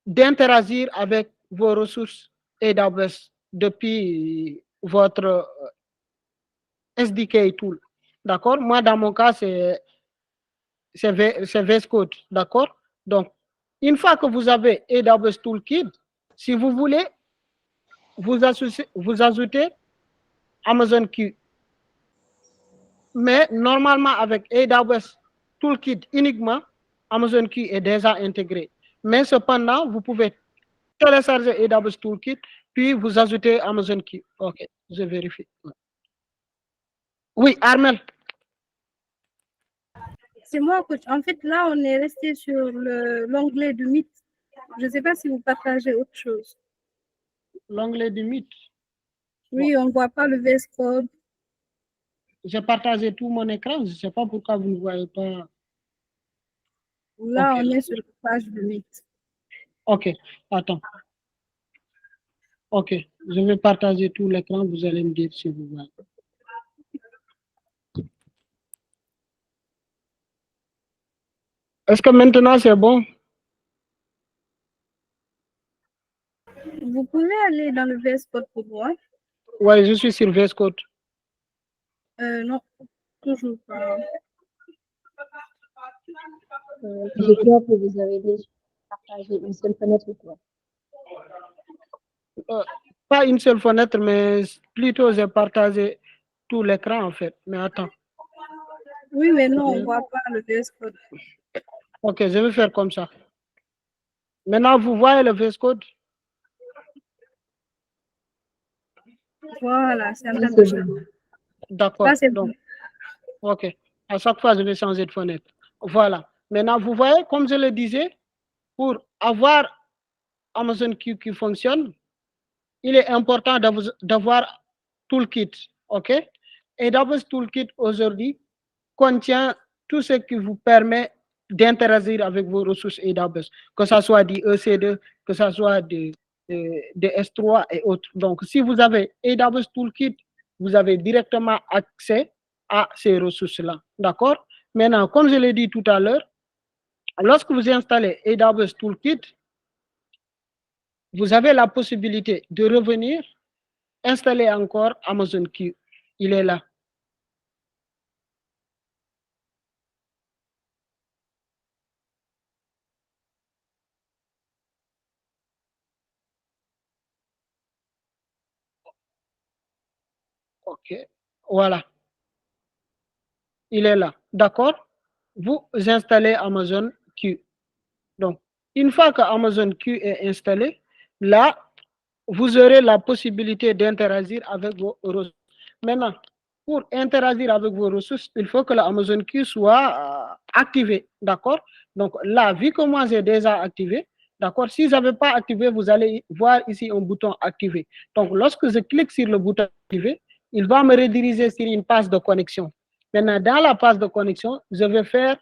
d'interagir avec vos ressources AWS depuis votre SDK tool. D'accord? Moi, dans mon cas, c'est VS Code. D'accord? Donc, une fois que vous avez AWS Toolkit, si vous voulez, vous ajoutez Amazon Q. Mais normalement, avec AWS Toolkit uniquement, Amazon Q est déjà intégré. Mais cependant, vous pouvez télécharger AWS Toolkit, puis vous ajoutez Amazon Q. OK, je vérifie. Oui, Armel. C'est moi, coach. En fait, là, on est resté sur l'onglet du Meet. Je ne sais pas si vous partagez autre chose. L'onglet du Meet. Oui, bon. On ne voit pas le VS Code. J'ai partagé tout mon écran. Je ne sais pas pourquoi vous ne voyez pas. Là, Okay. on est sur la page du Meet. OK, attends. Ok, je vais partager tout l'écran, vous allez me dire si vous voyez. Est-ce que maintenant c'est bon? Vous pouvez aller dans le VS Code pour voir. Oui, je suis sur VS Code. Non, toujours pas. Je crois que vous avez déjà partagé une seule fenêtre ou quoi? Pas une seule fenêtre, mais plutôt j'ai partagé tout l'écran en fait. Mais attends. Oui, mais non, on ne voit pas le VS Code. Ok, je vais faire comme ça. Maintenant, vous voyez le VS Code? Voilà, c'est en train de C'est changer. bon. D'accord. Là, c'est Donc, bon. ok. À chaque fois, je vais changer de fenêtre. Voilà. Maintenant, vous voyez, comme je le disais, pour avoir Amazon Q qui fonctionne, il est important d'avoir Toolkit. OK? Et d'abord, Toolkit aujourd'hui contient tout ce qui vous permet d'interagir avec vos ressources AWS, que ce soit du EC2, que ce soit de S3 et autres. Donc, si vous avez AWS Toolkit, vous avez directement accès à ces ressources-là. D'accord? Maintenant, comme je l'ai dit tout à l'heure, lorsque vous installez AWS Toolkit, vous avez la possibilité de revenir installer encore Amazon Q. Il est là. OK. Voilà. Il est là. D'accord? Vous installez Amazon Q. Donc, une fois que Amazon Q est installé, là, vous aurez la possibilité d'interagir avec vos ressources. Maintenant, pour interagir avec vos ressources, il faut que la Amazon Q soit activée. D'accord? Donc, là, vu que moi j'ai déjà activé, d'accord? Si je n'avais pas activé, vous allez voir ici un bouton activé. Donc, lorsque je clique sur le bouton activé, il va me rediriger sur une page de connexion. Maintenant, dans la page de connexion, je vais faire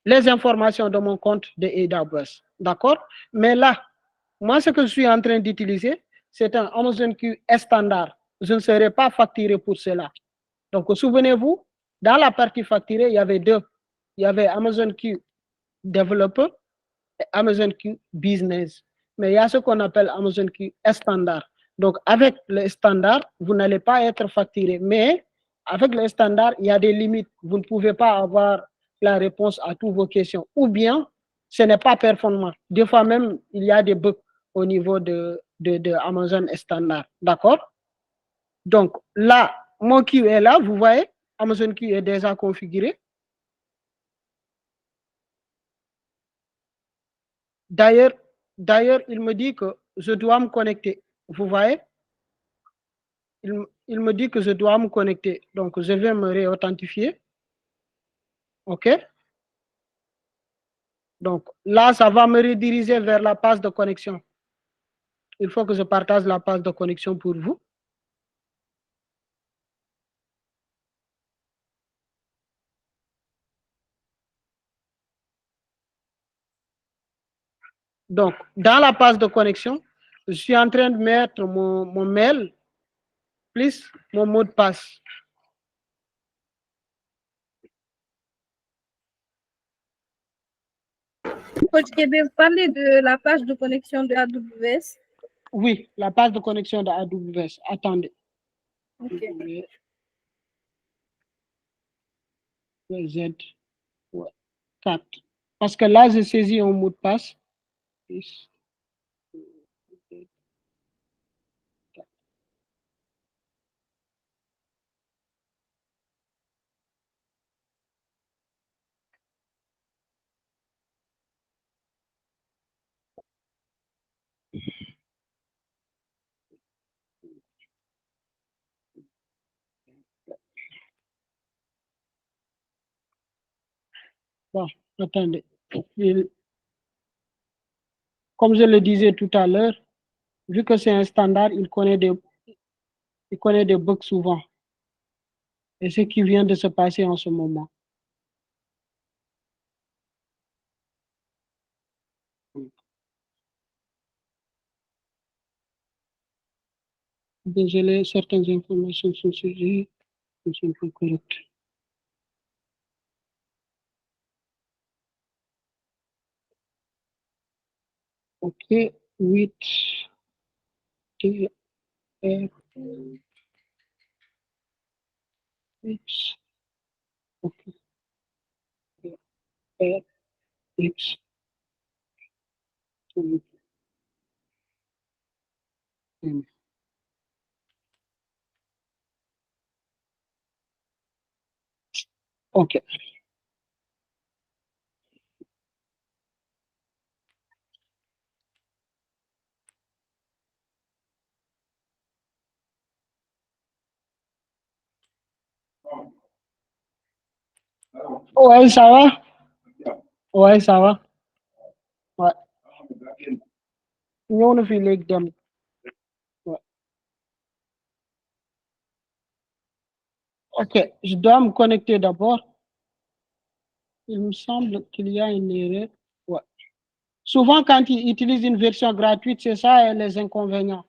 les informations de mon compte de AWS. D'accord? Mais là, moi, ce que je suis en train d'utiliser, c'est un Amazon Q standard. Je ne serai pas facturé pour cela. Donc, souvenez-vous, dans la partie facturée, il y avait deux. Il y avait Amazon Q Developer et Amazon Q Business. Mais il y a ce qu'on appelle Amazon Q standard. Donc, avec le standard, vous n'allez pas être facturé. Mais avec le standard, il y a des limites. Vous ne pouvez pas avoir la réponse à toutes vos questions. Ou bien, ce n'est pas performant. Des fois même, il y a des bugs au niveau de Amazon standard. D'accord? Donc, là, mon Q est là. Vous voyez, Amazon Q est déjà configuré. D'ailleurs, il me dit que je dois me connecter. Vous voyez? Il me dit que je dois me connecter. Donc, je vais me réauthentifier. OK? Donc, là, ça va me rediriger vers la page de connexion. Il faut que je partage la page de connexion pour vous. Donc, dans la page de connexion, je suis en train de mettre mon mail plus mon mot de passe. Coach Kébé, vous parlez de la page de connexion de AWS. Oui, la page de connexion de AWS. Attendez. Ok. Z 4. Parce que là, j'ai saisi un mot de passe. Bon, attendez. Comme je le disais tout à l'heure, vu que c'est un standard, il connaît des bugs souvent. Et ce qui vient de se passer en ce moment. Désolé, certaines informations sur ce sujet ne sont pas correctes. OK, 8 T, R, X, OK, R, X, M. OK. Ouais, ça va? Ouais, ça va. Ouais. ñëw na fi léegi dem. Ouais. OK, je dois me connecter d'abord. Il me semble qu'il y a une erreur. Ouais. Souvent, quand ils utilisent une version gratuite, c'est ça les inconvénients.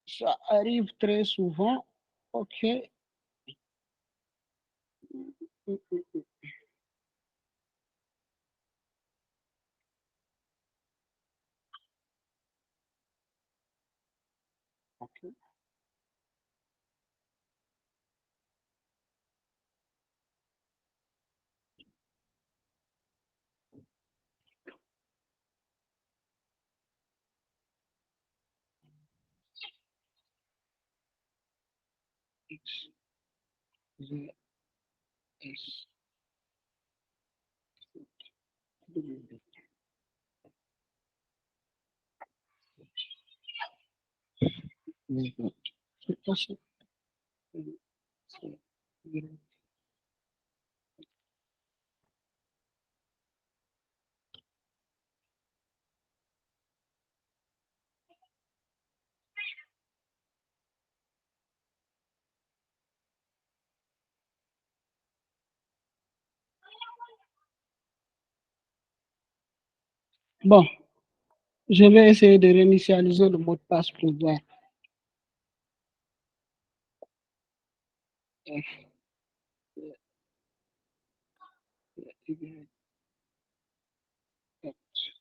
Ça arrive très souvent. OK. OK. X, Z, S, W. C'est pas ça. Bon, je vais essayer de réinitialiser le mot de passe pour voir. F, Y, X.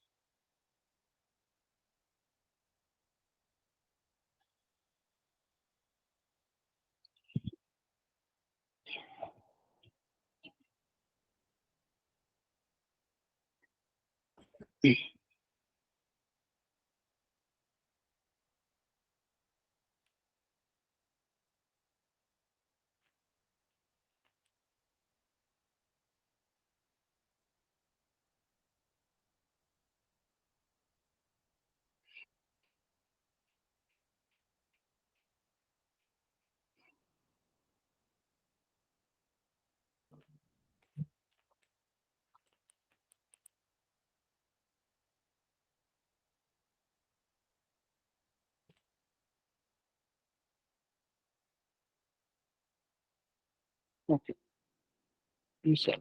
OK. Ça.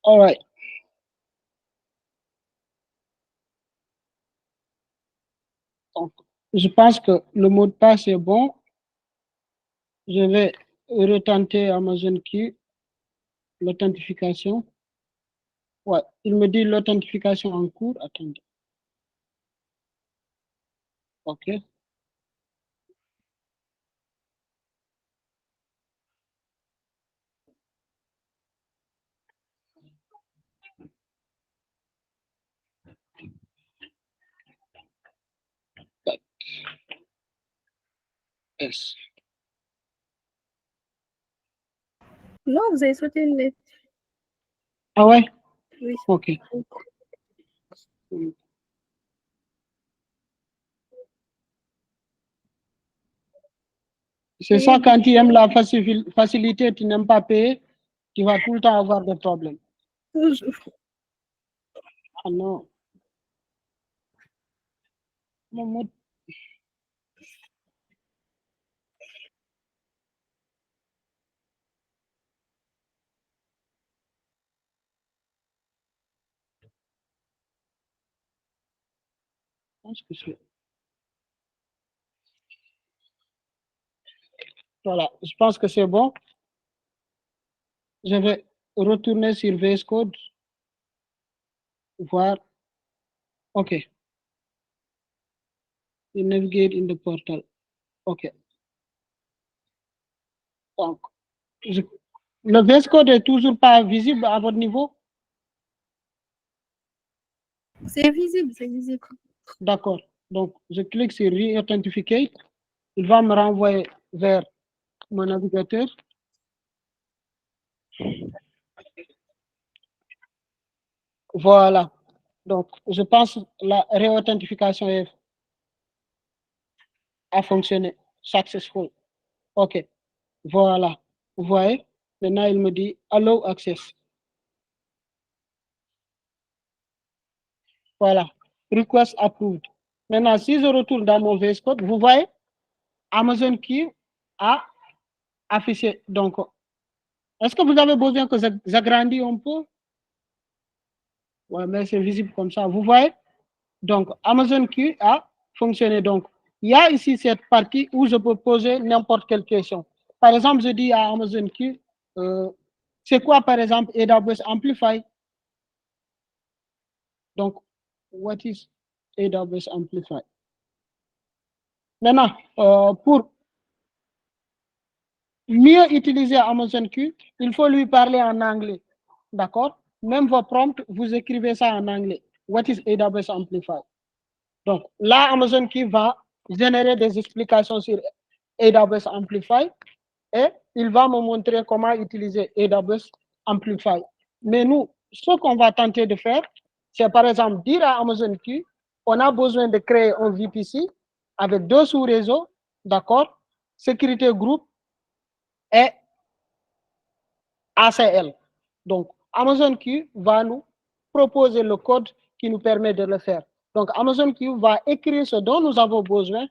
All right. Donc, je pense que le mot de passe est bon. Je vais retenter Amazon Key, l'authentification. Ouais, il me dit l'authentification en cours. Attendez. OK. S. Non, vous avez sauté une lettre. Ah ouais? Oui. Ok. C'est ça, quand tu aimes la facilité, tu n'aimes pas payer, tu vas tout le temps avoir des problèmes. Toujours. Ah non. Voilà, je pense que c'est bon. Je vais retourner sur VS Code, voir. OK. You navigate in the portal. OK. Donc, le VS Code est toujours pas visible à votre niveau? C'est visible, c'est visible. D'accord. Donc, je clique sur Re-Authenticate. Il va me renvoyer vers mon navigateur. Voilà. Donc, je pense que la réauthentification a fonctionné. Successful. OK. Voilà. Vous voyez? Maintenant, il me dit Allow access. Voilà. Request approved. Maintenant, si je retourne dans mon VS Code, vous voyez, Amazon Key a affiché. Donc, est-ce que vous avez besoin que j'agrandisse un peu? Oui, mais c'est visible comme ça. Vous voyez? Donc, Amazon Q a fonctionné. Donc, il y a ici cette partie où je peux poser n'importe quelle question. Par exemple, je dis à Amazon Q, c'est quoi, par exemple, AWS Amplify? Donc, what is AWS Amplify? Maintenant, pour mieux utiliser Amazon Q, il faut lui parler en anglais. D'accord? Même vos prompts, vous écrivez ça en anglais. What is AWS Amplify? Donc, là, Amazon Q va générer des explications sur AWS Amplify et il va me montrer comment utiliser AWS Amplify. Mais nous, ce qu'on va tenter de faire, c'est par exemple dire à Amazon Q, on a besoin de créer un VPC avec 2 sous-réseaux, d'accord, sécurité groupe et ACL. Donc, Amazon Q va nous proposer le code qui nous permet de le faire. Donc, Amazon Q va écrire ce dont nous avons besoin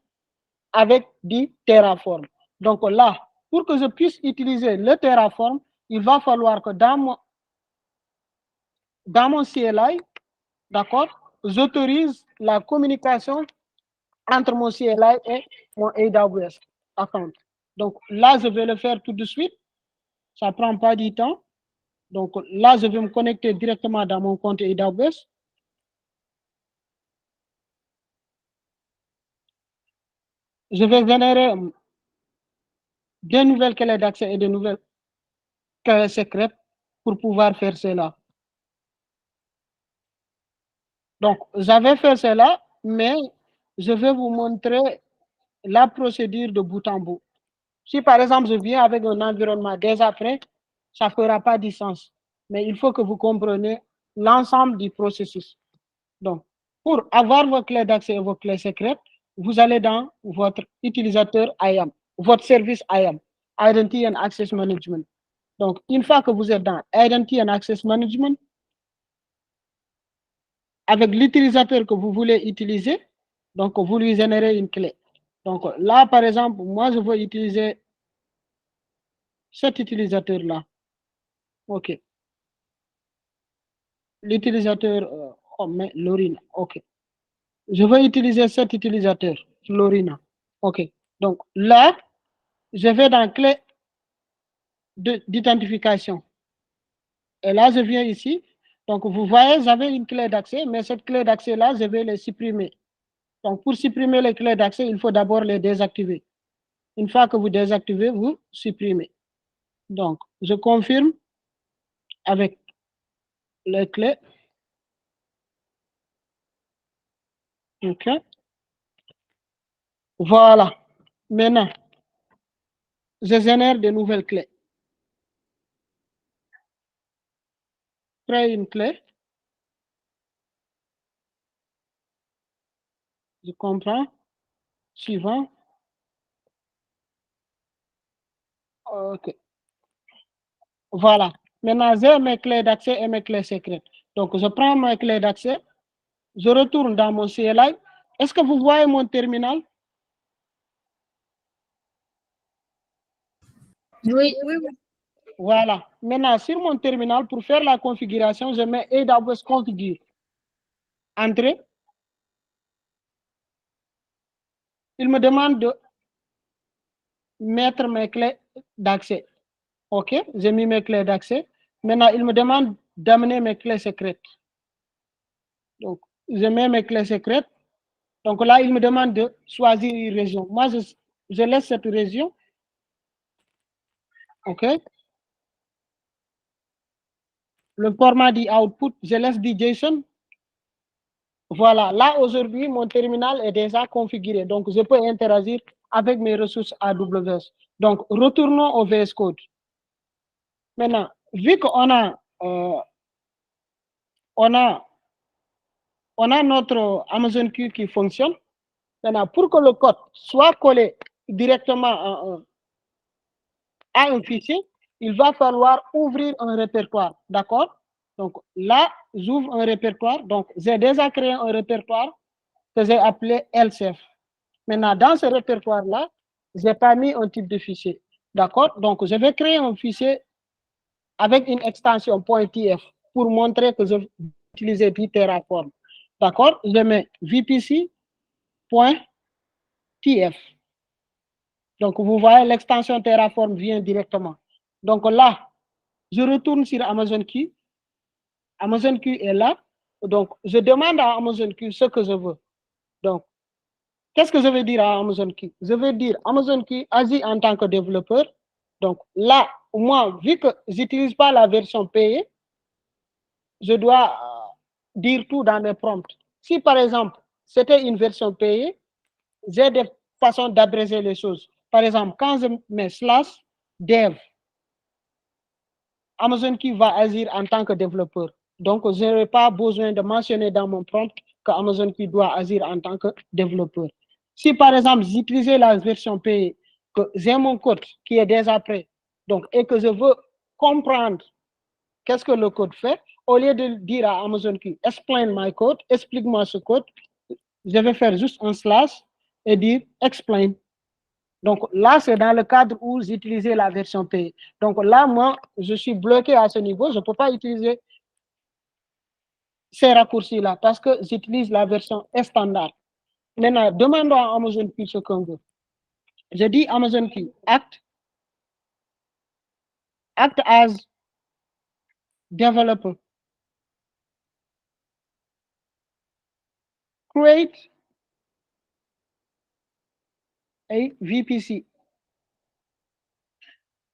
avec du Terraform. Donc là, pour que je puisse utiliser le Terraform, il va falloir que dans mon CLI, d'accord, j'autorise la communication entre mon CLI et mon AWS account. Donc là, je vais le faire tout de suite. Ça ne prend pas du temps. Donc là, je vais me connecter directement dans mon compte AWS. Je vais générer de nouvelles clés d'accès et de nouvelles clés secrètes pour pouvoir faire cela. Donc, j'avais fait cela, mais je vais vous montrer la procédure de bout en bout. Si par exemple, je viens avec un environnement déjà prêt, ça ne fera pas du sens. Mais il faut que vous compreniez l'ensemble du processus. Donc, pour avoir vos clés d'accès et vos clés secrètes, vous allez dans votre utilisateur IAM, votre service IAM, Identity and Access Management. Donc, une fois que vous êtes dans Identity and Access Management, avec l'utilisateur que vous voulez utiliser, donc vous lui générez une clé. Donc là, par exemple, moi, je veux utiliser cet utilisateur-là. OK. L'utilisateur, Lorina. OK. Je veux utiliser cet utilisateur, Lorina. OK. Donc là, je vais dans clé d'identification. Et là, je viens ici. Donc, vous voyez, j'avais une clé d'accès, mais cette clé d'accès-là, je vais les supprimer. Donc, pour supprimer les clés d'accès, il faut d'abord les désactiver. Une fois que vous désactivez, vous supprimez. Donc, je confirme avec les clés. OK. Voilà. Maintenant, je génère de nouvelles clés. Créer une clé. Je comprends. Suivant. OK. Voilà. Maintenant, j'ai mes clés d'accès et mes clés secrètes. Donc, je prends mes clés d'accès. Je retourne dans mon CLI. Est-ce que vous voyez mon terminal? Oui. Oui, oui. Voilà. Maintenant, sur mon terminal, pour faire la configuration, je mets AWS configure. Entrée. Il me demande de mettre mes clés d'accès. OK, j'ai mis mes clés d'accès. Maintenant, il me demande d'amener mes clés secrètes. Donc, je mets mes clés secrètes. Donc là, il me demande de choisir une région. Moi, je laisse cette région. OK. Le format dit output, je laisse dit JSON. Voilà, là aujourd'hui, mon terminal est déjà configuré. Donc, je peux interagir avec mes ressources AWS. Donc, retournons au VS Code. Maintenant, vu qu'on a, on a notre Amazon Q qui fonctionne, maintenant, pour que le code soit collé directement à un fichier, il va falloir ouvrir un répertoire. D'accord? Donc là, j'ouvre un répertoire. Donc, j'ai déjà créé un répertoire que j'ai appelé LCF. Maintenant, dans ce répertoire-là, je n'ai pas mis un type de fichier. D'accord? Donc, je vais créer un fichier avec une extension .tf pour montrer que j'ai utilisé du Terraform. D'accord? Je mets vpc.tf. Donc, vous voyez, l'extension Terraform vient directement. Donc là, je retourne sur Amazon Q. Amazon Q est là. Donc, je demande à Amazon Q ce que je veux. Donc, qu'est-ce que je vais dire à Amazon Q? Je vais dire Amazon Q agit en tant que développeur. Donc là, moi, vu que je n'utilise pas la version payée, je dois dire tout dans mes prompts. Si par exemple, c'était une version payée, j'ai des façons d'adresser les choses. Par exemple, quand je mets /dev, Amazon Q va agir en tant que développeur. Donc, je n'aurai pas besoin de mentionner dans mon prompt que Amazon Q doit agir en tant que développeur. Si par exemple, j'utilisais la version payée, que j'ai mon code qui est déjà prêt, donc, et que je veux comprendre qu'est-ce que le code fait, au lieu de dire à Amazon Q, explain my code, explique-moi ce code, je vais faire juste un slash et dire explain. Donc là, c'est dans le cadre où j'utilisais la version payée. Donc là, moi, je suis bloqué à ce niveau, je ne peux pas utiliser ces raccourcis-là parce que j'utilise la version standard. Maintenant, demandons à Amazon Q ce qu'on veut. Je dis Amazon Q, act as developer. Create a VPC.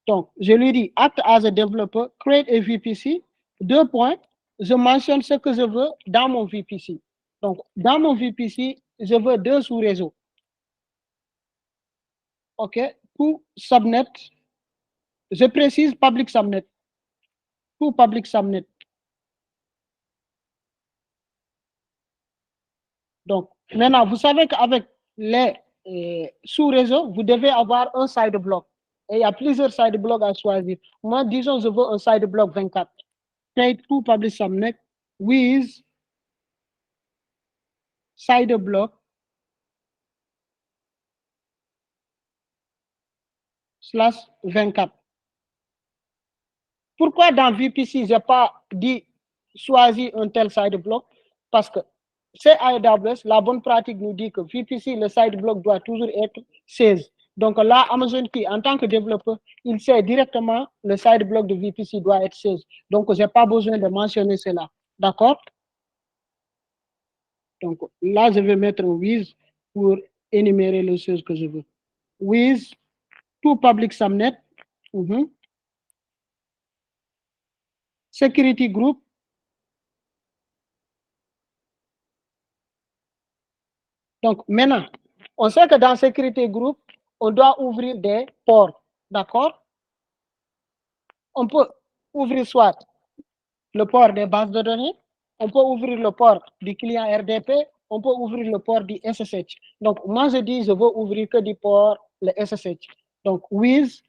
Donc, je lui dis act as a developer, create a VPC, 2 points, je mentionne ce que je veux dans mon VPC. Donc, dans mon VPC, je veux 2 sous-réseaux. OK, tout subnet, je précise public subnet, tout public subnet. Donc, maintenant, vous savez qu'avec les sous-réseaux, vous devez avoir un side block. Et il y a plusieurs side blocks à choisir. Moi, disons, je veux un side block 24. Create two public subnet with side block /24. Pourquoi dans VPC, je n'ai pas dit choisir un tel side block? Parce que c'est AWS, la bonne pratique nous dit que VPC, le side block doit toujours être 16. Donc là, Amazon Q, en tant que développeur, il sait directement le side block de VPC doit être 16. Donc, je n'ai pas besoin de mentionner cela. D'accord? Donc là, je vais mettre un with pour énumérer les choses que je veux. With to public subnet. Security group. Donc maintenant, on sait que dans Security Group, on doit ouvrir des ports. d'accord? On peut ouvrir soit le port des bases de données, on peut ouvrir le port du client RDP, on peut ouvrir le port du SSH. Donc, moi, je dis, je veux ouvrir que du port, le SSH. Donc, with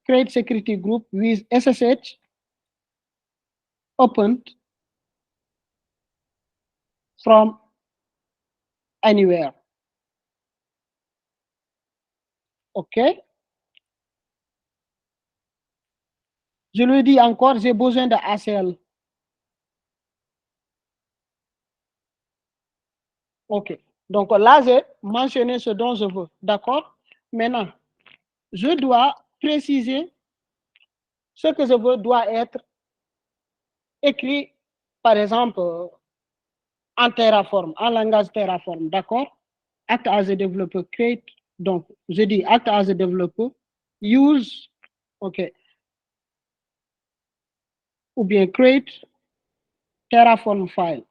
create security group with SSH opened from anywhere. OK? Je lui dis encore, j'ai besoin de ACL. OK. Donc là, j'ai mentionné ce dont je veux. D'accord? Maintenant, je dois préciser ce que je veux doit être écrit, par exemple, en Terraform, en langage Terraform. D'accord? Act as a developer, create. Donc, je dis act as a developer, use, OK, ou bien create Terraform file.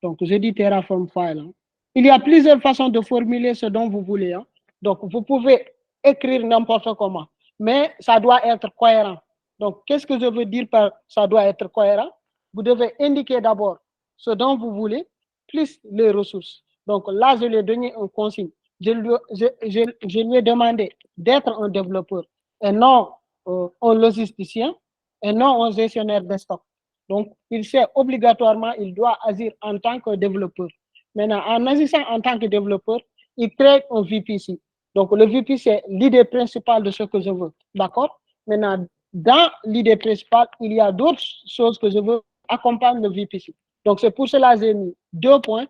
Donc, je dis Terraform file. Hein. Il y a plusieurs façons de formuler ce dont vous voulez. Hein. Donc, vous pouvez écrire n'importe comment, mais ça doit être cohérent. Donc, qu'est-ce que je veux dire par ça doit être cohérent? Vous devez indiquer d'abord ce dont vous voulez, plus les ressources. Donc, là, je lui ai donné un consigne. Je lui ai demandé d'être un développeur et non un logisticien et non un gestionnaire de stock. Donc, il sait obligatoirement, il doit agir en tant que développeur. Maintenant, en agissant en tant que développeur, il crée un VPC. Donc, le VPC, c'est l'idée principale de ce que je veux. D'accord? Maintenant, dans l'idée principale, il y a d'autres choses que je veux accompagner le VPC. Donc, c'est pour cela que j'ai mis 2 points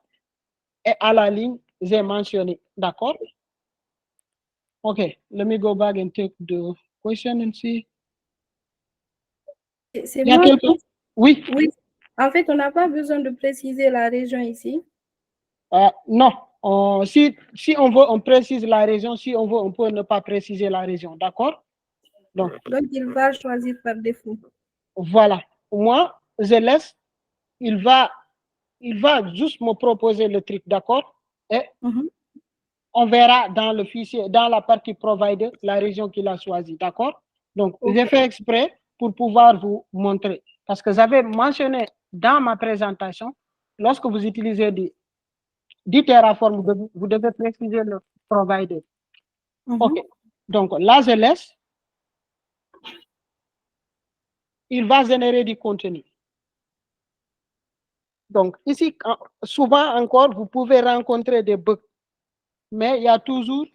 et à la ligne, j'ai mentionné. D'accord? OK, let me go back and take the question and see. C'est Il y a moi. quelqu'un? Oui. Oui. En fait, on n'a pas besoin de préciser la région ici. Non. Si on veut, on précise la région. Si on veut, on peut ne pas préciser la région. D'accord? Donc, il va choisir par défaut. Voilà. Moi, je laisse. Il va juste me proposer le truc. D'accord? Et on verra dans le fichier, dans la partie provider, la région qu'il a choisie. D'accord? Donc, j'ai fait exprès pour pouvoir vous montrer. Parce que j'avais mentionné dans ma présentation, lorsque vous utilisez du Terraform, vous devez préciser le provider. OK. Donc, là, je laisse. Il va générer du contenu. Donc, ici, souvent encore, vous pouvez rencontrer des bugs. Mais il y a toujours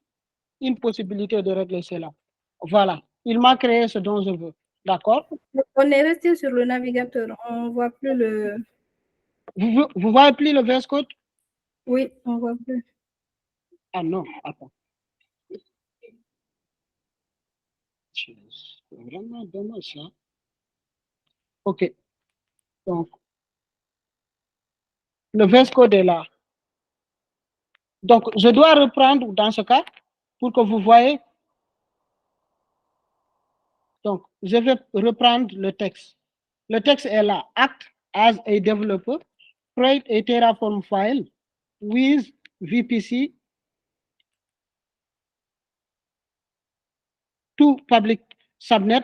une possibilité de régler cela. Voilà. Il m'a créé ce dont je veux. D'accord? On est resté sur le navigateur. On ne voit plus le... Vous voyez plus le VS Code? Oui, on ne voit plus. Ah non, attends. C'est vraiment dommage, ça. OK. Donc, le VS Code est là. Donc, je dois reprendre dans ce cas pour que vous voyez. Donc, je vais reprendre le texte. Le texte est là. Act as a developer, create a Terraform file with VPC to public subnet,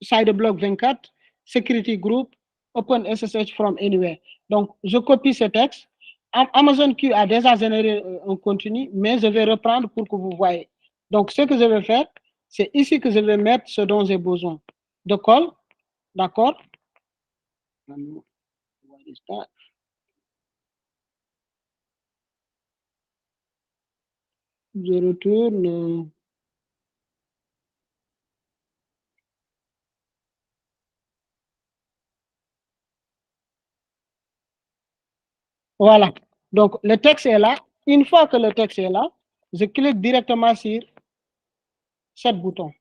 sideblock 24, security group, open SSH from anywhere. Donc, je copie ce texte. Amazon Q a déjà généré un contenu, mais je vais reprendre pour que vous voyez. Donc, ce que je vais faire, c'est ici que je vais mettre ce dont j'ai besoin. De call, d'accord? Je retourne. Voilà. Donc, le texte est là. Une fois que le texte est là, je clique directement sur ce bouton.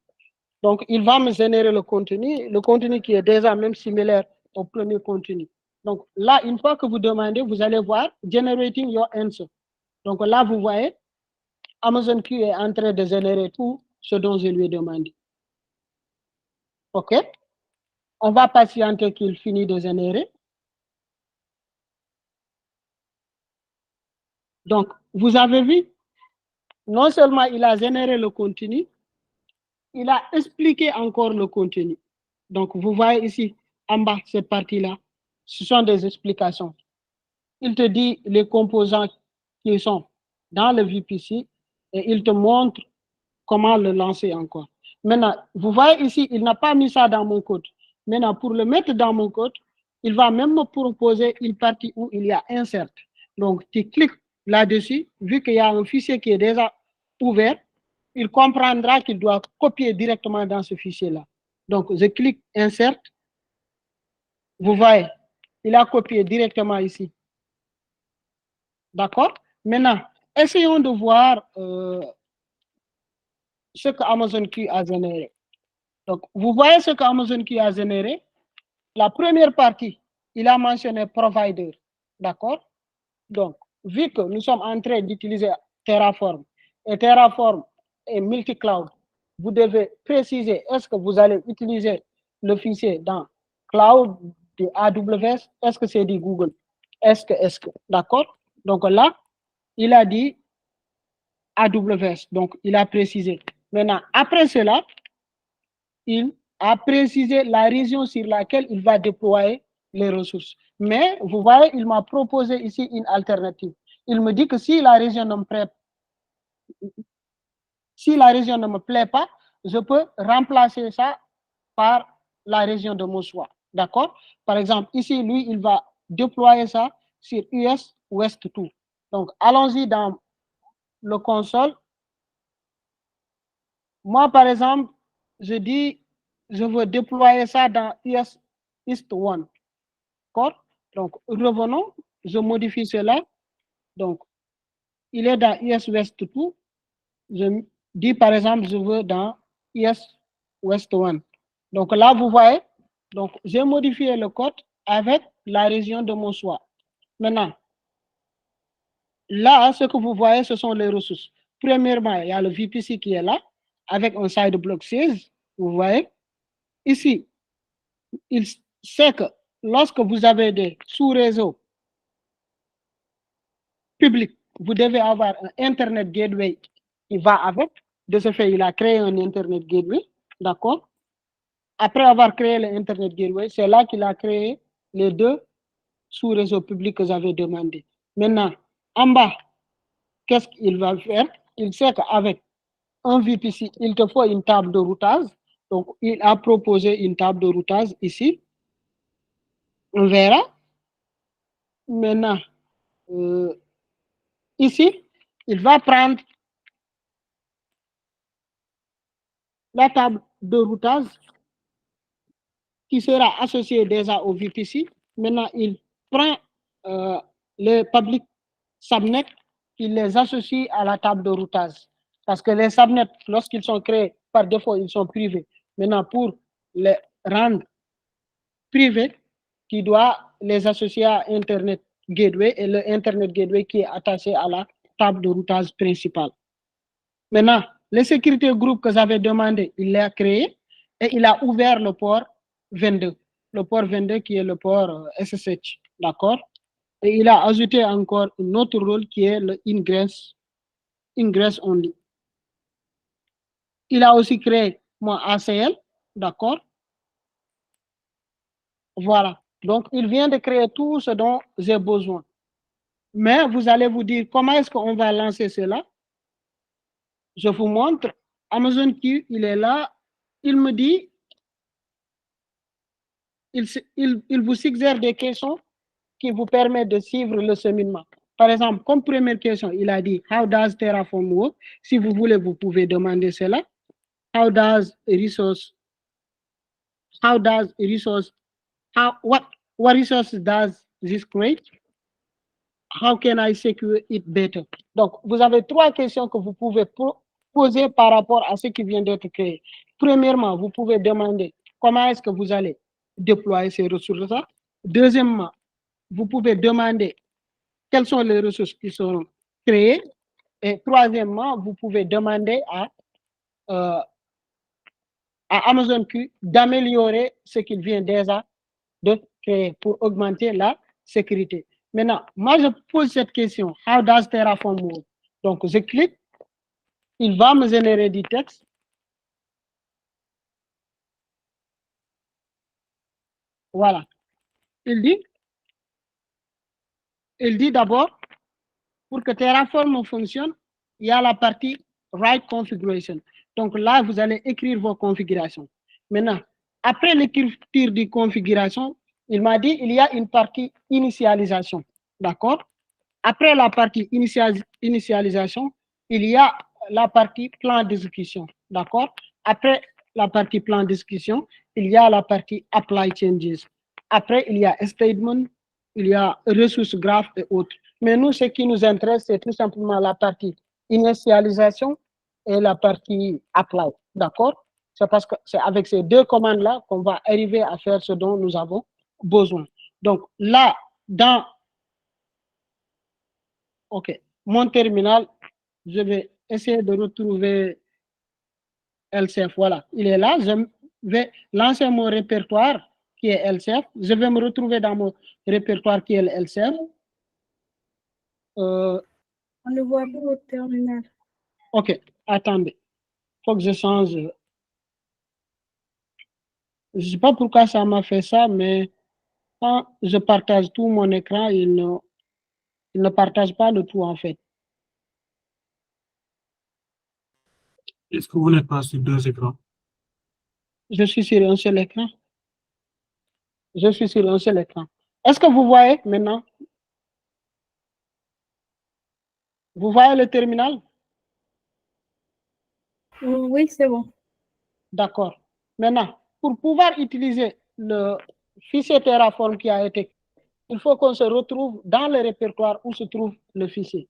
Donc, il va me générer le contenu qui est déjà même similaire au premier contenu. Donc, là, une fois que vous demandez, vous allez voir Generating your answer. Donc, là, vous voyez, Amazon Q est en train de générer tout ce dont je lui ai demandé. OK? On va patienter qu'il finisse de générer. Donc, vous avez vu, non seulement il a généré le contenu, il a expliqué encore le contenu. Donc, vous voyez ici, en bas, cette partie-là, ce sont des explications. Il te dit les composants qui sont dans le VPC et il te montre comment le lancer encore. Maintenant, vous voyez ici, il n'a pas mis ça dans mon code. Maintenant, pour le mettre dans mon code, il va même me proposer une partie où il y a insert. Donc, tu cliques là-dessus, vu qu'il y a un fichier qui est déjà ouvert, il comprendra qu'il doit copier directement dans ce fichier-là. Donc, je clique insert. Vous voyez, il a copié directement ici. D'accord? Maintenant, essayons de voir ce que Amazon Q a généré. Donc, vous voyez ce que Amazon Q a généré. La première partie, il a mentionné provider. D'accord? Donc, vu que nous sommes en train d'utiliser Terraform, et Terraform est multi-cloud, vous devez préciser est-ce que vous allez utiliser le fichier dans cloud de AWS, est-ce que c'est du Google, est-ce que, d'accord? Donc là, il a dit AWS, donc il a précisé. Maintenant, après cela, il a précisé la région sur laquelle il va déployer les ressources. Mais vous voyez, il m'a proposé ici une alternative. Il me dit que si la région ne me plaît pas, je peux remplacer ça par la région de mon choix. D'accord? Par exemple, ici, lui, il va déployer ça sur US West 2. Donc, allons-y dans le console. Moi, par exemple, je dis, je veux déployer ça dans US East 1. D'accord? Donc, revenons, je modifie cela. Donc, il est dans US West 2. Je dis, par exemple, je veux dans US West 1. Donc là, vous voyez, donc j'ai modifié le code avec la région de mon choix. Maintenant, là, ce que vous voyez, ce sont les ressources. Premièrement, il y a le VPC qui est là, avec un side block 16. Vous voyez, ici, il sait que lorsque vous avez des sous-réseaux publics, vous devez avoir un Internet Gateway qui va avec. De ce fait, il a créé un Internet Gateway, d'accord? Après avoir créé l'Internet Gateway, c'est là qu'il a créé les deux sous-réseaux publics que j'avais demandé. Maintenant, en bas, qu'est-ce qu'il va faire? Il sait qu'avec un VPC, il te faut une table de routage. Donc, il a proposé une table de routage ici. On verra. Maintenant, ici, il va prendre la table de routage qui sera associée déjà au VPC. Maintenant, il prend les public subnets, il les associe à la table de routage. Parce que les subnets, lorsqu'ils sont créés, par défaut, ils sont privés. Maintenant, pour les rendre privés, tu dois les associer à Internet Gateway et le Internet Gateway qui est attaché à la table de routage principale. Maintenant, les sécurités groupes que j'avais demandé, il l'a créé et il a ouvert le port 22. Le port 22 qui est le port SSH. D'accord? Et il a ajouté encore un autre rôle qui est le ingress only. Il a aussi créé mon ACL. D'accord? Voilà. Donc, il vient de créer tout ce dont j'ai besoin. Mais vous allez vous dire, comment est-ce qu'on va lancer cela? Je vous montre. Amazon Q, il est là. Il me dit, il vous suggère des questions qui vous permettent de suivre le cheminement. Par exemple, comme première question, il a dit, how does Terraform work? Si vous voulez, vous pouvez demander cela. What resources does this create? How can I secure it better? Donc, vous avez trois questions que vous pouvez poser par rapport à ce qui vient d'être créé. Premièrement, vous pouvez demander comment est-ce que vous allez déployer ces ressources-là. Deuxièmement, vous pouvez demander quelles sont les ressources qui seront créées. Et troisièmement, vous pouvez demander à Amazon Q d'améliorer ce qu'il vient déjà de créer pour augmenter la sécurité. Maintenant, moi, je pose cette question. How does Terraform work? Donc, je clique. il va me générer du texte. Voilà. Il dit d'abord, pour que Terraform fonctionne, il y a la partie Write Configuration. Donc là, vous allez écrire vos configurations. Maintenant, après l'écriture de configuration, il m'a dit il y a une partie initialisation. D'accord? Après la partie initialisation, il y a la partie plan d'exécution. D'accord? Après la partie plan d'exécution, il y a la partie apply changes. Après, il y a statement, il y a ressources graph et autres. Mais nous, ce qui nous intéresse, c'est tout simplement la partie initialisation et la partie apply. D'accord? C'est parce que c'est avec ces deux commandes-là qu'on va arriver à faire ce dont nous avons besoin. Donc là, dans OK, mon terminal, je vais essayer de retrouver LCF. Voilà, il est là. Je vais lancer mon répertoire qui est LCF. Je vais me retrouver dans mon répertoire qui est le LCF. On ne voit pas au terminal. OK, attendez. Il faut que je change. Je ne sais pas pourquoi ça m'a fait ça, mais quand je partage tout mon écran, il ne partage pas le tout en fait. Est-ce que vous n'êtes pas sur deux écrans? Je suis sur un seul écran. Je suis sur un seul écran. Est-ce que vous voyez maintenant? Vous voyez le terminal? Oui, c'est bon. D'accord. Maintenant, pour pouvoir utiliser le fichier Terraform qui a été, il faut qu'on se retrouve dans le répertoire où se trouve le fichier.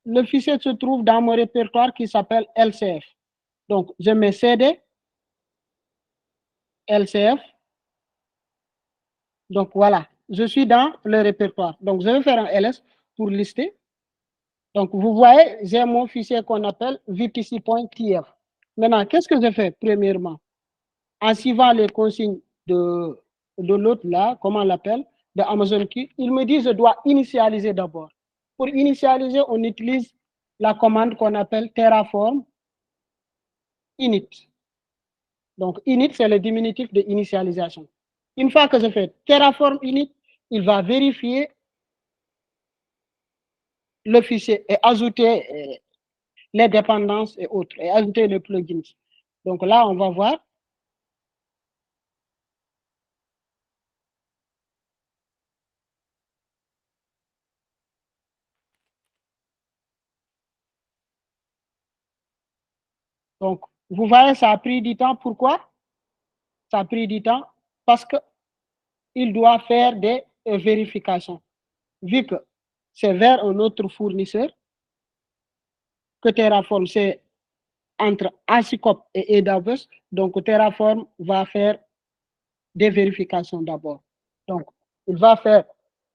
Le fichier se trouve dans mon répertoire qui s'appelle LCF. Donc, je mets CD, LCF. Donc, voilà, je suis dans le répertoire. Donc, je vais faire un ls pour lister. Donc, vous voyez, j'ai mon fichier qu'on appelle vpc.tf. Maintenant, qu'est-ce que je fais premièrement? En suivant les consignes de l'autre là, comment on l'appelle, de Amazon Key, il me dit je dois initialiser d'abord. Pour initialiser, on utilise la commande qu'on appelle Terraform init. Donc, init, c'est le diminutif de initialisation. Une fois que je fais Terraform init, il va vérifier le fichier et ajouter les dépendances et autres, et ajouter les plugins. Donc là, on va voir. Donc, vous voyez, ça a pris du temps. Pourquoi? Ça a pris du temps parce qu'il doit faire des vérifications. Vu que c'est vers un autre fournisseur, que Terraform, c'est entre Asicop et AWS, donc Terraform va faire des vérifications d'abord. Donc, il va faire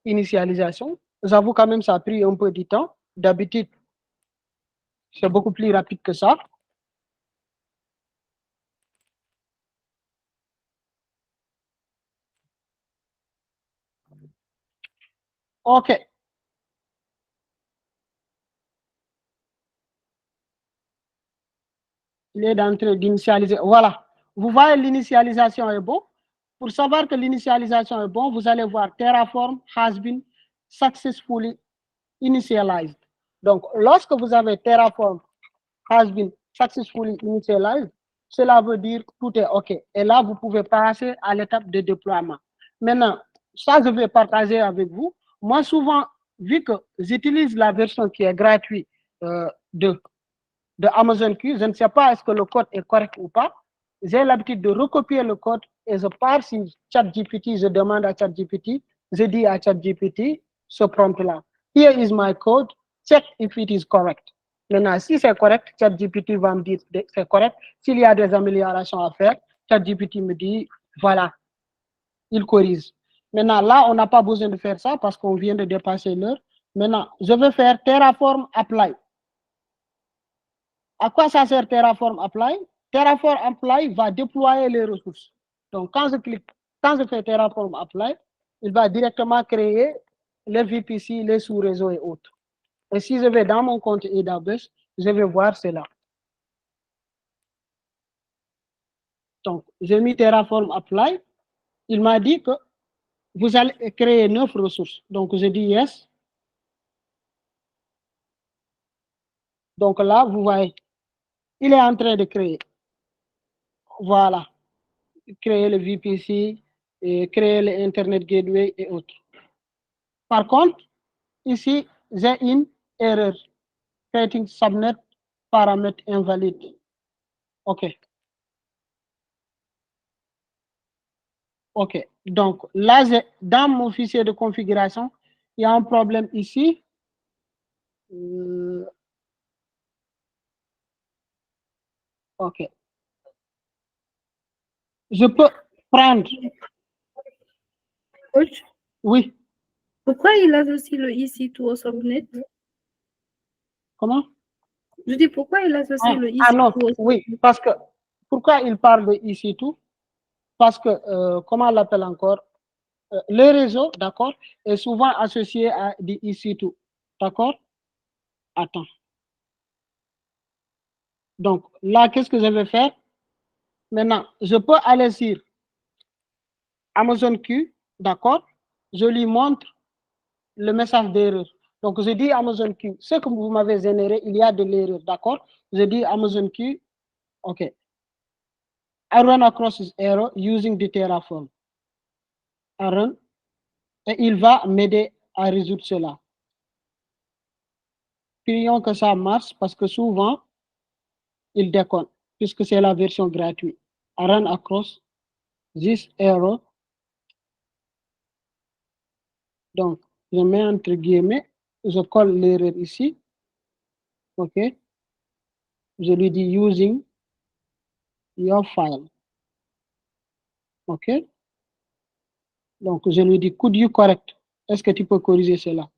initialisation. J'avoue quand même, ça a pris un peu de temps. D'habitude, c'est beaucoup plus rapide que ça. OK. Il est en train d'initialiser. Voilà. Vous voyez, l'initialisation est bon. Pour savoir que l'initialisation est bon, vous allez voir Terraform has been successfully initialized. Donc, lorsque vous avez Terraform has been successfully initialized, cela veut dire que tout est OK. Et là, vous pouvez passer à l'étape de déploiement. Maintenant, ça, je vais partager avec vous. Moi, souvent, vu que j'utilise la version qui est gratuite de Amazon Q, je ne sais pas est-ce que le code est correct ou pas. J'ai l'habitude de recopier le code et je pars sur ChatGPT, je demande à ChatGPT, je dis à ChatGPT ce prompt-là. Here is my code, check if it is correct. Maintenant, si c'est correct, ChatGPT va me dire que c'est correct. S'il y a des améliorations à faire, ChatGPT me dit, voilà, il corrige. Maintenant, là, on n'a pas besoin de faire ça parce qu'on vient de dépasser l'heure. Maintenant, je vais faire Terraform Apply. À quoi ça sert Terraform Apply? Terraform Apply va déployer les ressources. Donc, quand je fais Terraform Apply, il va directement créer les VPC, les sous-réseaux et autres. Et si je vais dans mon compte AWS, je vais voir cela. Donc, j'ai mis Terraform Apply. Il m'a dit que vous allez créer 9 ressources. Donc, je dis yes. Donc là, vous voyez, il est en train de créer. Voilà. Créer le VPC, et créer le Internet Gateway et autres. Par contre, ici, j'ai une erreur. Creating subnet paramètre invalide. OK. OK. Donc là, dans mon fichier de configuration, il y a un problème ici. OK. Je peux prendre. Coach, Oui. pourquoi il associe le EC2 au subnet? Comment? Je dis pourquoi il associe le EC2 non, au subnet? oui, parce que pourquoi il parle de EC2? Parce que, comment on l'appelle encore? Le réseau, d'accord, est souvent associé à des EC2. D'accord? Attends. Donc là, qu'est-ce que je vais faire? Maintenant, je peux aller sur Amazon Q, d'accord? Je lui montre le message d'erreur. Donc, je dis Amazon Q, ce que vous m'avez généré, il y a de l'erreur, d'accord? Je dis Amazon Q, OK. I run across this error using the Terraform. I run, et il va m'aider à résoudre cela. Prions que ça marche parce que souvent, il déconne, puisque c'est la version gratuite. I run across this error. Donc, je mets entre guillemets, je colle l'erreur ici. OK. Je lui dis using your file. OK. Donc, je lui dis could you correct? Est-ce que tu peux corriger cela?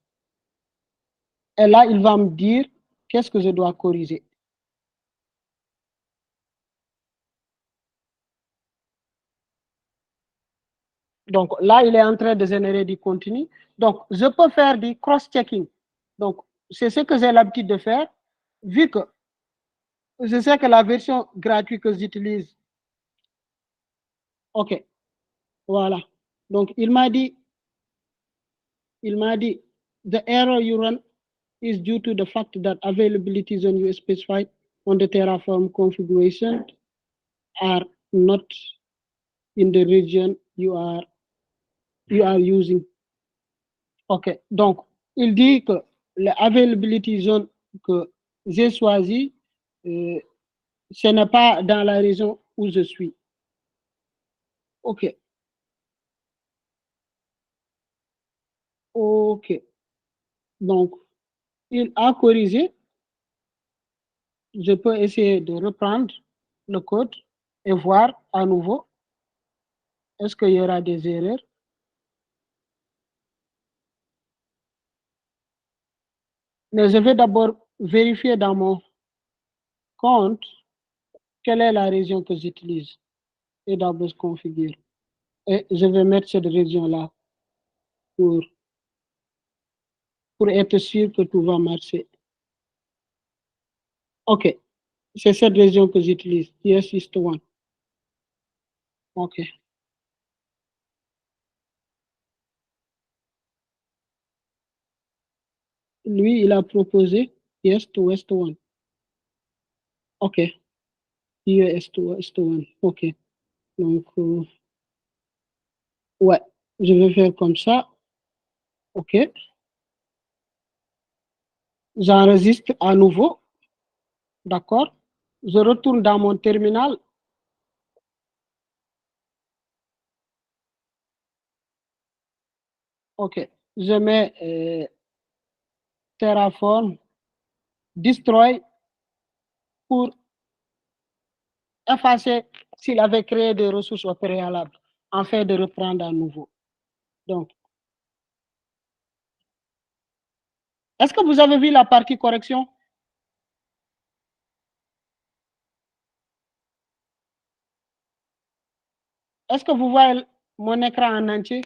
Et là, il va me dire qu'est-ce que je dois corriger. Donc là, il est en train de générer du contenu. Donc, je peux faire du cross-checking. Donc, c'est ce que j'ai l'habitude de faire, vu que je sais que la version gratuite que j'utilise. OK. Voilà. Donc, il m'a dit, the error you run is due to the fact that availability zone you specified on the Terraform configuration are not in the region you are using. OK. Donc, il dit que l'availability zone que j'ai choisi, ce n'est pas dans la région où je suis. OK. OK. Donc, il a corrigé. Je peux essayer de reprendre le code et voir à nouveau est-ce qu'il y aura des erreurs. Mais je vais d'abord vérifier dans mon compte quelle est la région que j'utilise et d'abord configure. Et je vais mettre cette région-là pour être sûr que tout va marcher. OK. C'est cette région que j'utilise. Yes, is the one. OK. Lui, il a proposé yes to west one. OK. Here is to west one. OK. Donc, ouais, je vais faire comme ça. OK. J'enregistre à nouveau. D'accord. Je retourne dans mon terminal. OK. Je mets Terraform, destroy pour effacer s'il avait créé des ressources au préalable, afin de reprendre à nouveau. Donc, est-ce que vous avez vu la partie correction? Est-ce que vous voyez mon écran en entier?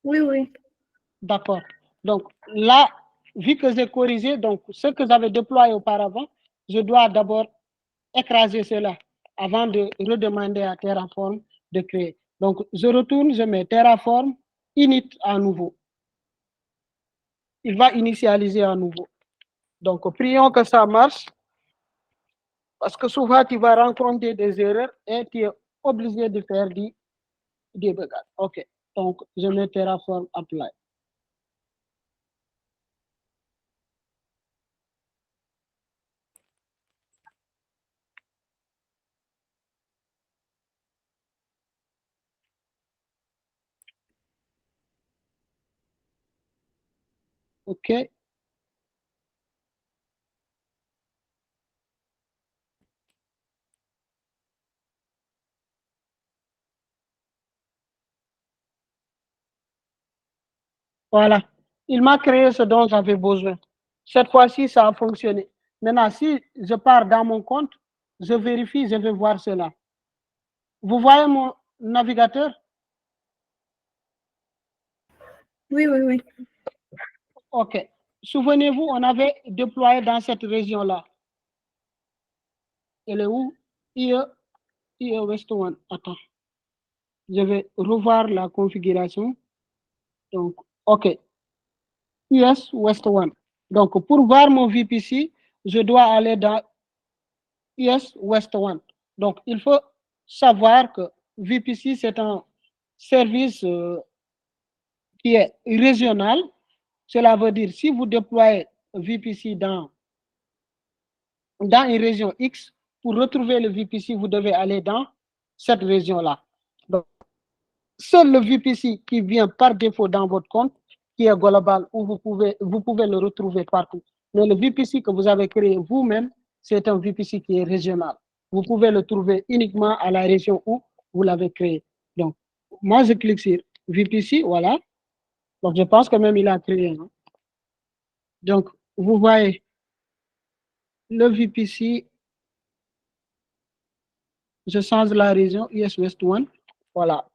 Oui, oui. D'accord. Donc là, vu que j'ai corrigé, donc ce que j'avais déployé auparavant, je dois d'abord écraser cela avant de redemander à Terraform de créer. Donc, je retourne, je mets Terraform, init à nouveau. Il va initialiser à nouveau. Donc, prions que ça marche, parce que souvent, tu vas rencontrer des erreurs et tu es obligé de faire du débugage. OK. Donc, je mets Terraform apply. OK. Voilà. Il m'a créé ce dont j'avais besoin. Cette fois-ci, ça a fonctionné. Maintenant, si je pars dans mon compte, je vérifie, je vais voir cela. Vous voyez mon navigateur? Oui, oui, oui. OK. Souvenez-vous, on avait déployé dans cette région-là. Elle est où? IE West One. Attends. Je vais revoir la configuration. Donc, OK. US West One. Donc, pour voir mon VPC, je dois aller dans US West One. Donc, il faut savoir que VPC, c'est un service qui est régional. Cela veut dire, si vous déployez VPC dans une région X, pour retrouver le VPC, vous devez aller dans cette région-là. Donc, seul le VPC qui vient par défaut dans votre compte, qui est global, où vous pouvez le retrouver partout. Mais le VPC que vous avez créé vous-même, c'est un VPC qui est régional. Vous pouvez le trouver uniquement à la région où vous l'avez créé. Donc, moi, je clique sur VPC, voilà. Donc, je pense que même il a créé. Hein. Donc, vous voyez le VPC, je change la région, US West One, voilà.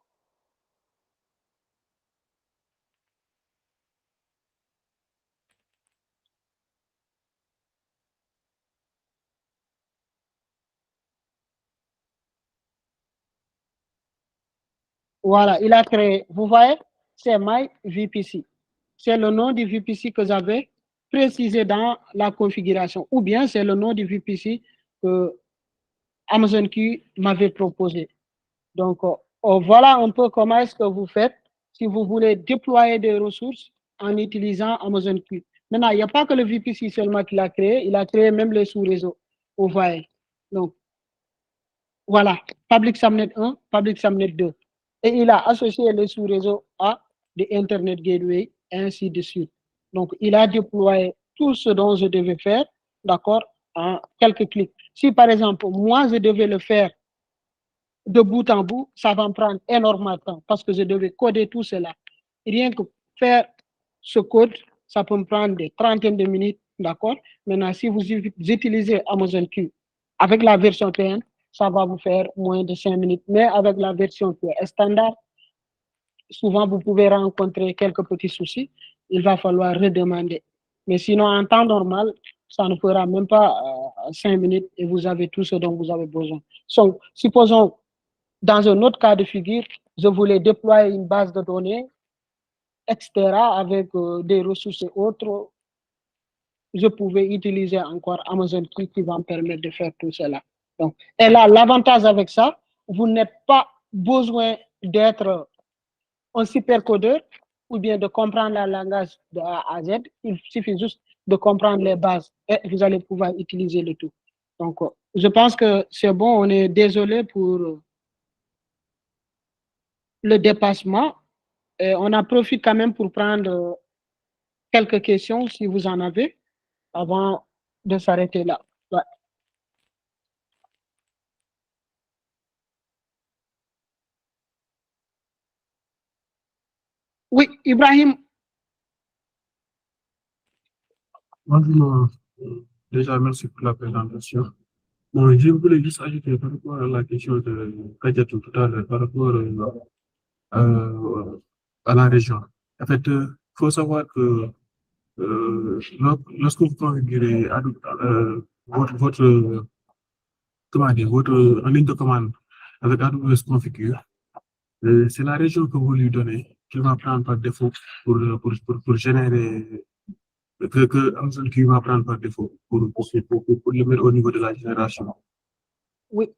Voilà, il a créé, vous voyez, c'est My VPC. C'est le nom du VPC que j'avais précisé dans la configuration, ou bien c'est le nom du VPC que Amazon Q m'avait proposé. Donc, voilà un peu comment est-ce que vous faites si vous voulez déployer des ressources en utilisant Amazon Q. Maintenant, il n'y a pas que le VPC seulement qu'il a créé, il a créé même les sous-réseaux. Vous voyez. Donc, voilà, Public Subnet 1, Public Subnet 2. Et il a associé les sous-réseaux à des Internet Gateway, et ainsi de suite. Donc, il a déployé tout ce dont je devais faire, d'accord, en quelques clics. Si, par exemple, moi, je devais le faire de bout en bout, ça va me prendre énormément de temps parce que je devais coder tout cela. Rien que faire ce code, ça peut me prendre des trentaines de minutes, d'accord? Maintenant, si vous utilisez Amazon Q avec la version PN, ça va vous faire moins de 5 minutes. Mais avec la version qui est standard, souvent vous pouvez rencontrer quelques petits soucis. Il va falloir redemander. Mais sinon, en temps normal, ça ne fera même pas 5 minutes et vous avez tout ce dont vous avez besoin. Donc, supposons, dans un autre cas de figure, je voulais déployer une base de données, etc., avec des ressources et autres. Je pouvais utiliser encore Amazon qui va me permettre de faire tout cela. Donc, et là, l'avantage avec ça, vous n'êtes pas besoin d'être un supercodeur ou bien de comprendre le langage de A à Z. Il suffit juste de comprendre les bases et vous allez pouvoir utiliser le tout. Donc, je pense que c'est bon. On est désolé pour le dépassement. Et on en profite quand même pour prendre quelques questions si vous en avez avant de s'arrêter là. Ouais. Oui, Ibrahim. Bonjour, déjà, merci pour la présentation. Bon, je voulais juste ajouter par rapport à la question de Kadiatou tout à l'heure, par rapport à la région. En fait, il faut savoir que lorsque vous configurez comment dire, en ligne de commande avec AWS Configure, c'est la région que vous lui donnez qu'il va prendre par défaut pour générer, que Amazon qui va prendre par défaut pour le mettre au niveau de la génération. Oui.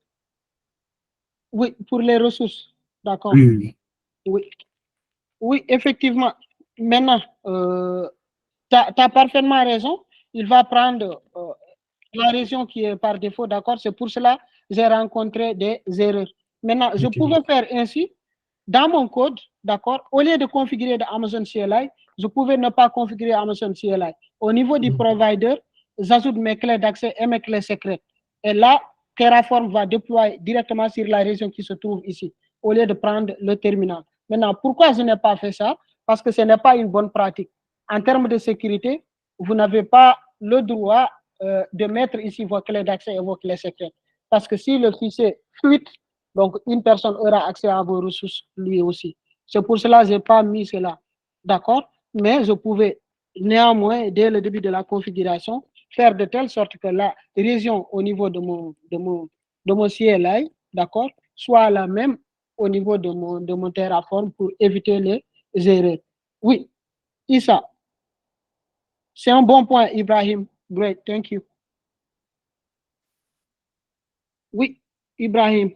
Oui, pour les ressources. D'accord. Oui, oui, oui. Oui. Oui, effectivement. Maintenant, tu as parfaitement raison. Il va prendre la région qui est par défaut, d'accord? C'est pour cela que j'ai rencontré des erreurs. Maintenant, je pouvais faire ainsi dans mon code, d'accord? Au lieu de configurer de Amazon CLI, je pouvais ne pas configurer Amazon CLI. Au niveau du provider, j'ajoute mes clés d'accès et mes clés secrètes. Et là, Terraform va déployer directement sur la région qui se trouve ici, au lieu de prendre le terminal. Maintenant, pourquoi je n'ai pas fait ça? Parce que ce n'est pas une bonne pratique. En termes de sécurité, vous n'avez pas le droit de mettre ici vos clés d'accès et vos clés secrètes. Parce que si le fichier fuite, donc une personne aura accès à vos ressources lui aussi. C'est pour cela que je n'ai pas mis cela. D'accord? Mais je pouvais néanmoins, dès le début de la configuration, faire de telle sorte que la région au niveau de mon CLI, d'accord, soit la même au niveau de mon Terraform pour éviter les erreurs. Oui, Issa, c'est un bon point, Ibrahim. Great, thank you. Oui, Ibrahim.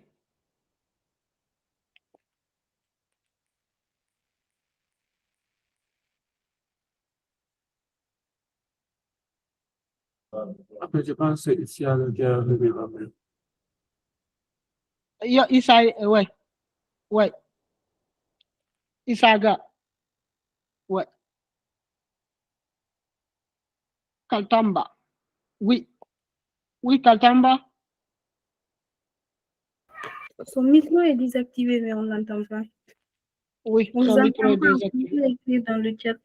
Après, je pense que c'est ici à qui a levé la main. Issa, ouais, ouais. Isaga, ouais. Kaltamba, oui. Oui, Kaltamba. Son micro est désactivé, mais on ne l'entend pas. Oui, On son vous micro est entend pas, vous désactivé. pouvez écrire dans le chat.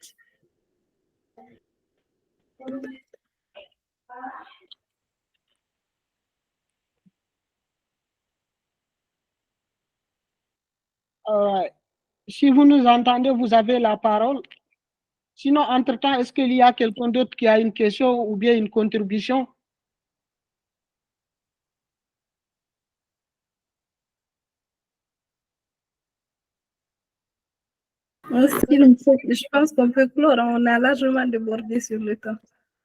Si vous nous entendez, vous avez la parole. Sinon, entre-temps, est-ce qu'il y a quelqu'un d'autre qui a une question ou bien une contribution? Je pense qu'on peut clore, on a largement débordé sur le temps.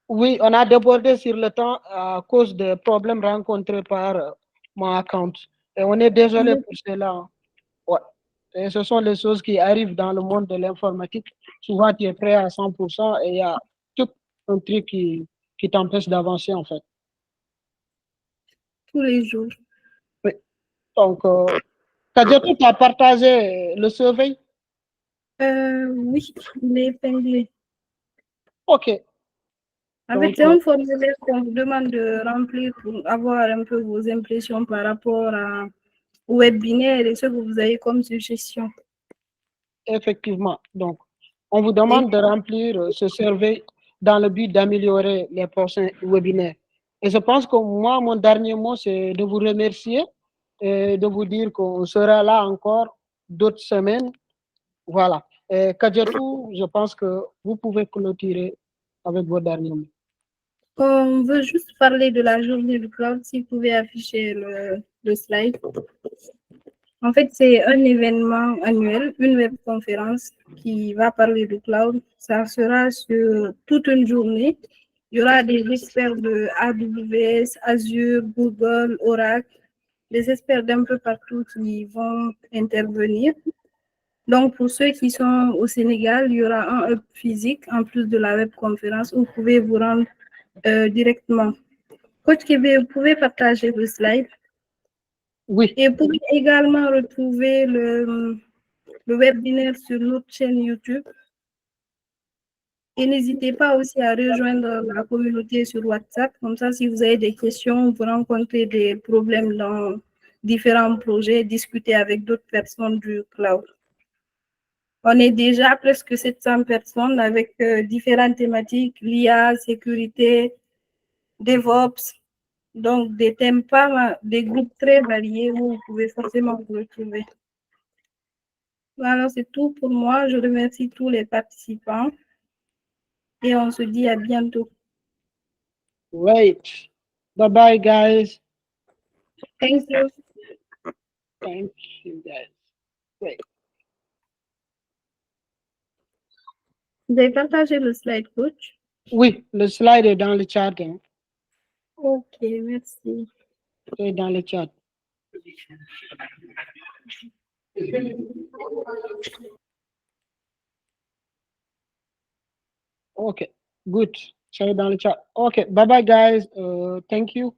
Oui, on a débordé sur le temps à cause des problèmes rencontrés par mon account. Et on est désolé pour cela. Ouais. Et ce sont les choses qui arrivent dans le monde de l'informatique. Souvent, tu es prêt à 100% et il y a tout un truc qui t'empêche d'avancer, en fait. Tous les jours. Oui. Donc, Kadjatou, tu as partagé le survey? Oui, il est épinglé. OK. En fait, c'est un formulaire qu'on vous demande de remplir pour avoir un peu vos impressions par rapport au webinaire et ce que vous avez comme suggestion. Effectivement. Donc, on vous demande de remplir ce survey dans le but d'améliorer les prochains webinaires. Et je pense que moi, mon dernier mot, c'est de vous remercier et de vous dire qu'on sera là encore d'autres semaines. Voilà. Et Kadjatou, je pense que vous pouvez clôturer avec vos derniers mots. On veut juste parler de la journée du cloud, si vous pouvez afficher le slide. En fait, c'est un événement annuel, une webconférence qui va parler du cloud. Ça sera sur toute une journée. Il y aura des experts de AWS, Azure, Google, Oracle, des experts d'un peu partout qui vont intervenir. Donc, pour ceux qui sont au Sénégal, il y aura un hub physique en plus de la webconférence où vous pouvez vous rendre directement. Coach Kébé, vous pouvez partager le slide. Oui. Et vous pouvez également retrouver le webinaire sur notre chaîne YouTube. Et n'hésitez pas aussi à rejoindre la communauté sur WhatsApp. Comme ça, si vous avez des questions, vous rencontrez des problèmes dans différents projets, discutez avec d'autres personnes du cloud. On est déjà presque 700 personnes avec différentes thématiques, l'IA, sécurité, DevOps, donc des thèmes des groupes très variés où vous pouvez forcément vous retrouver. Voilà, c'est tout pour moi. Je remercie tous les participants et on se dit à bientôt. Right. Bye-bye, guys. Thank you. Thank you, guys. Great. Vous avez partagé le slide, coach? Oui, le slide est dans le chat. Hein. Ok, merci. C'est dans le chat. Okay, good. C'est dans le chat. Okay, bye-bye, guys. Thank you.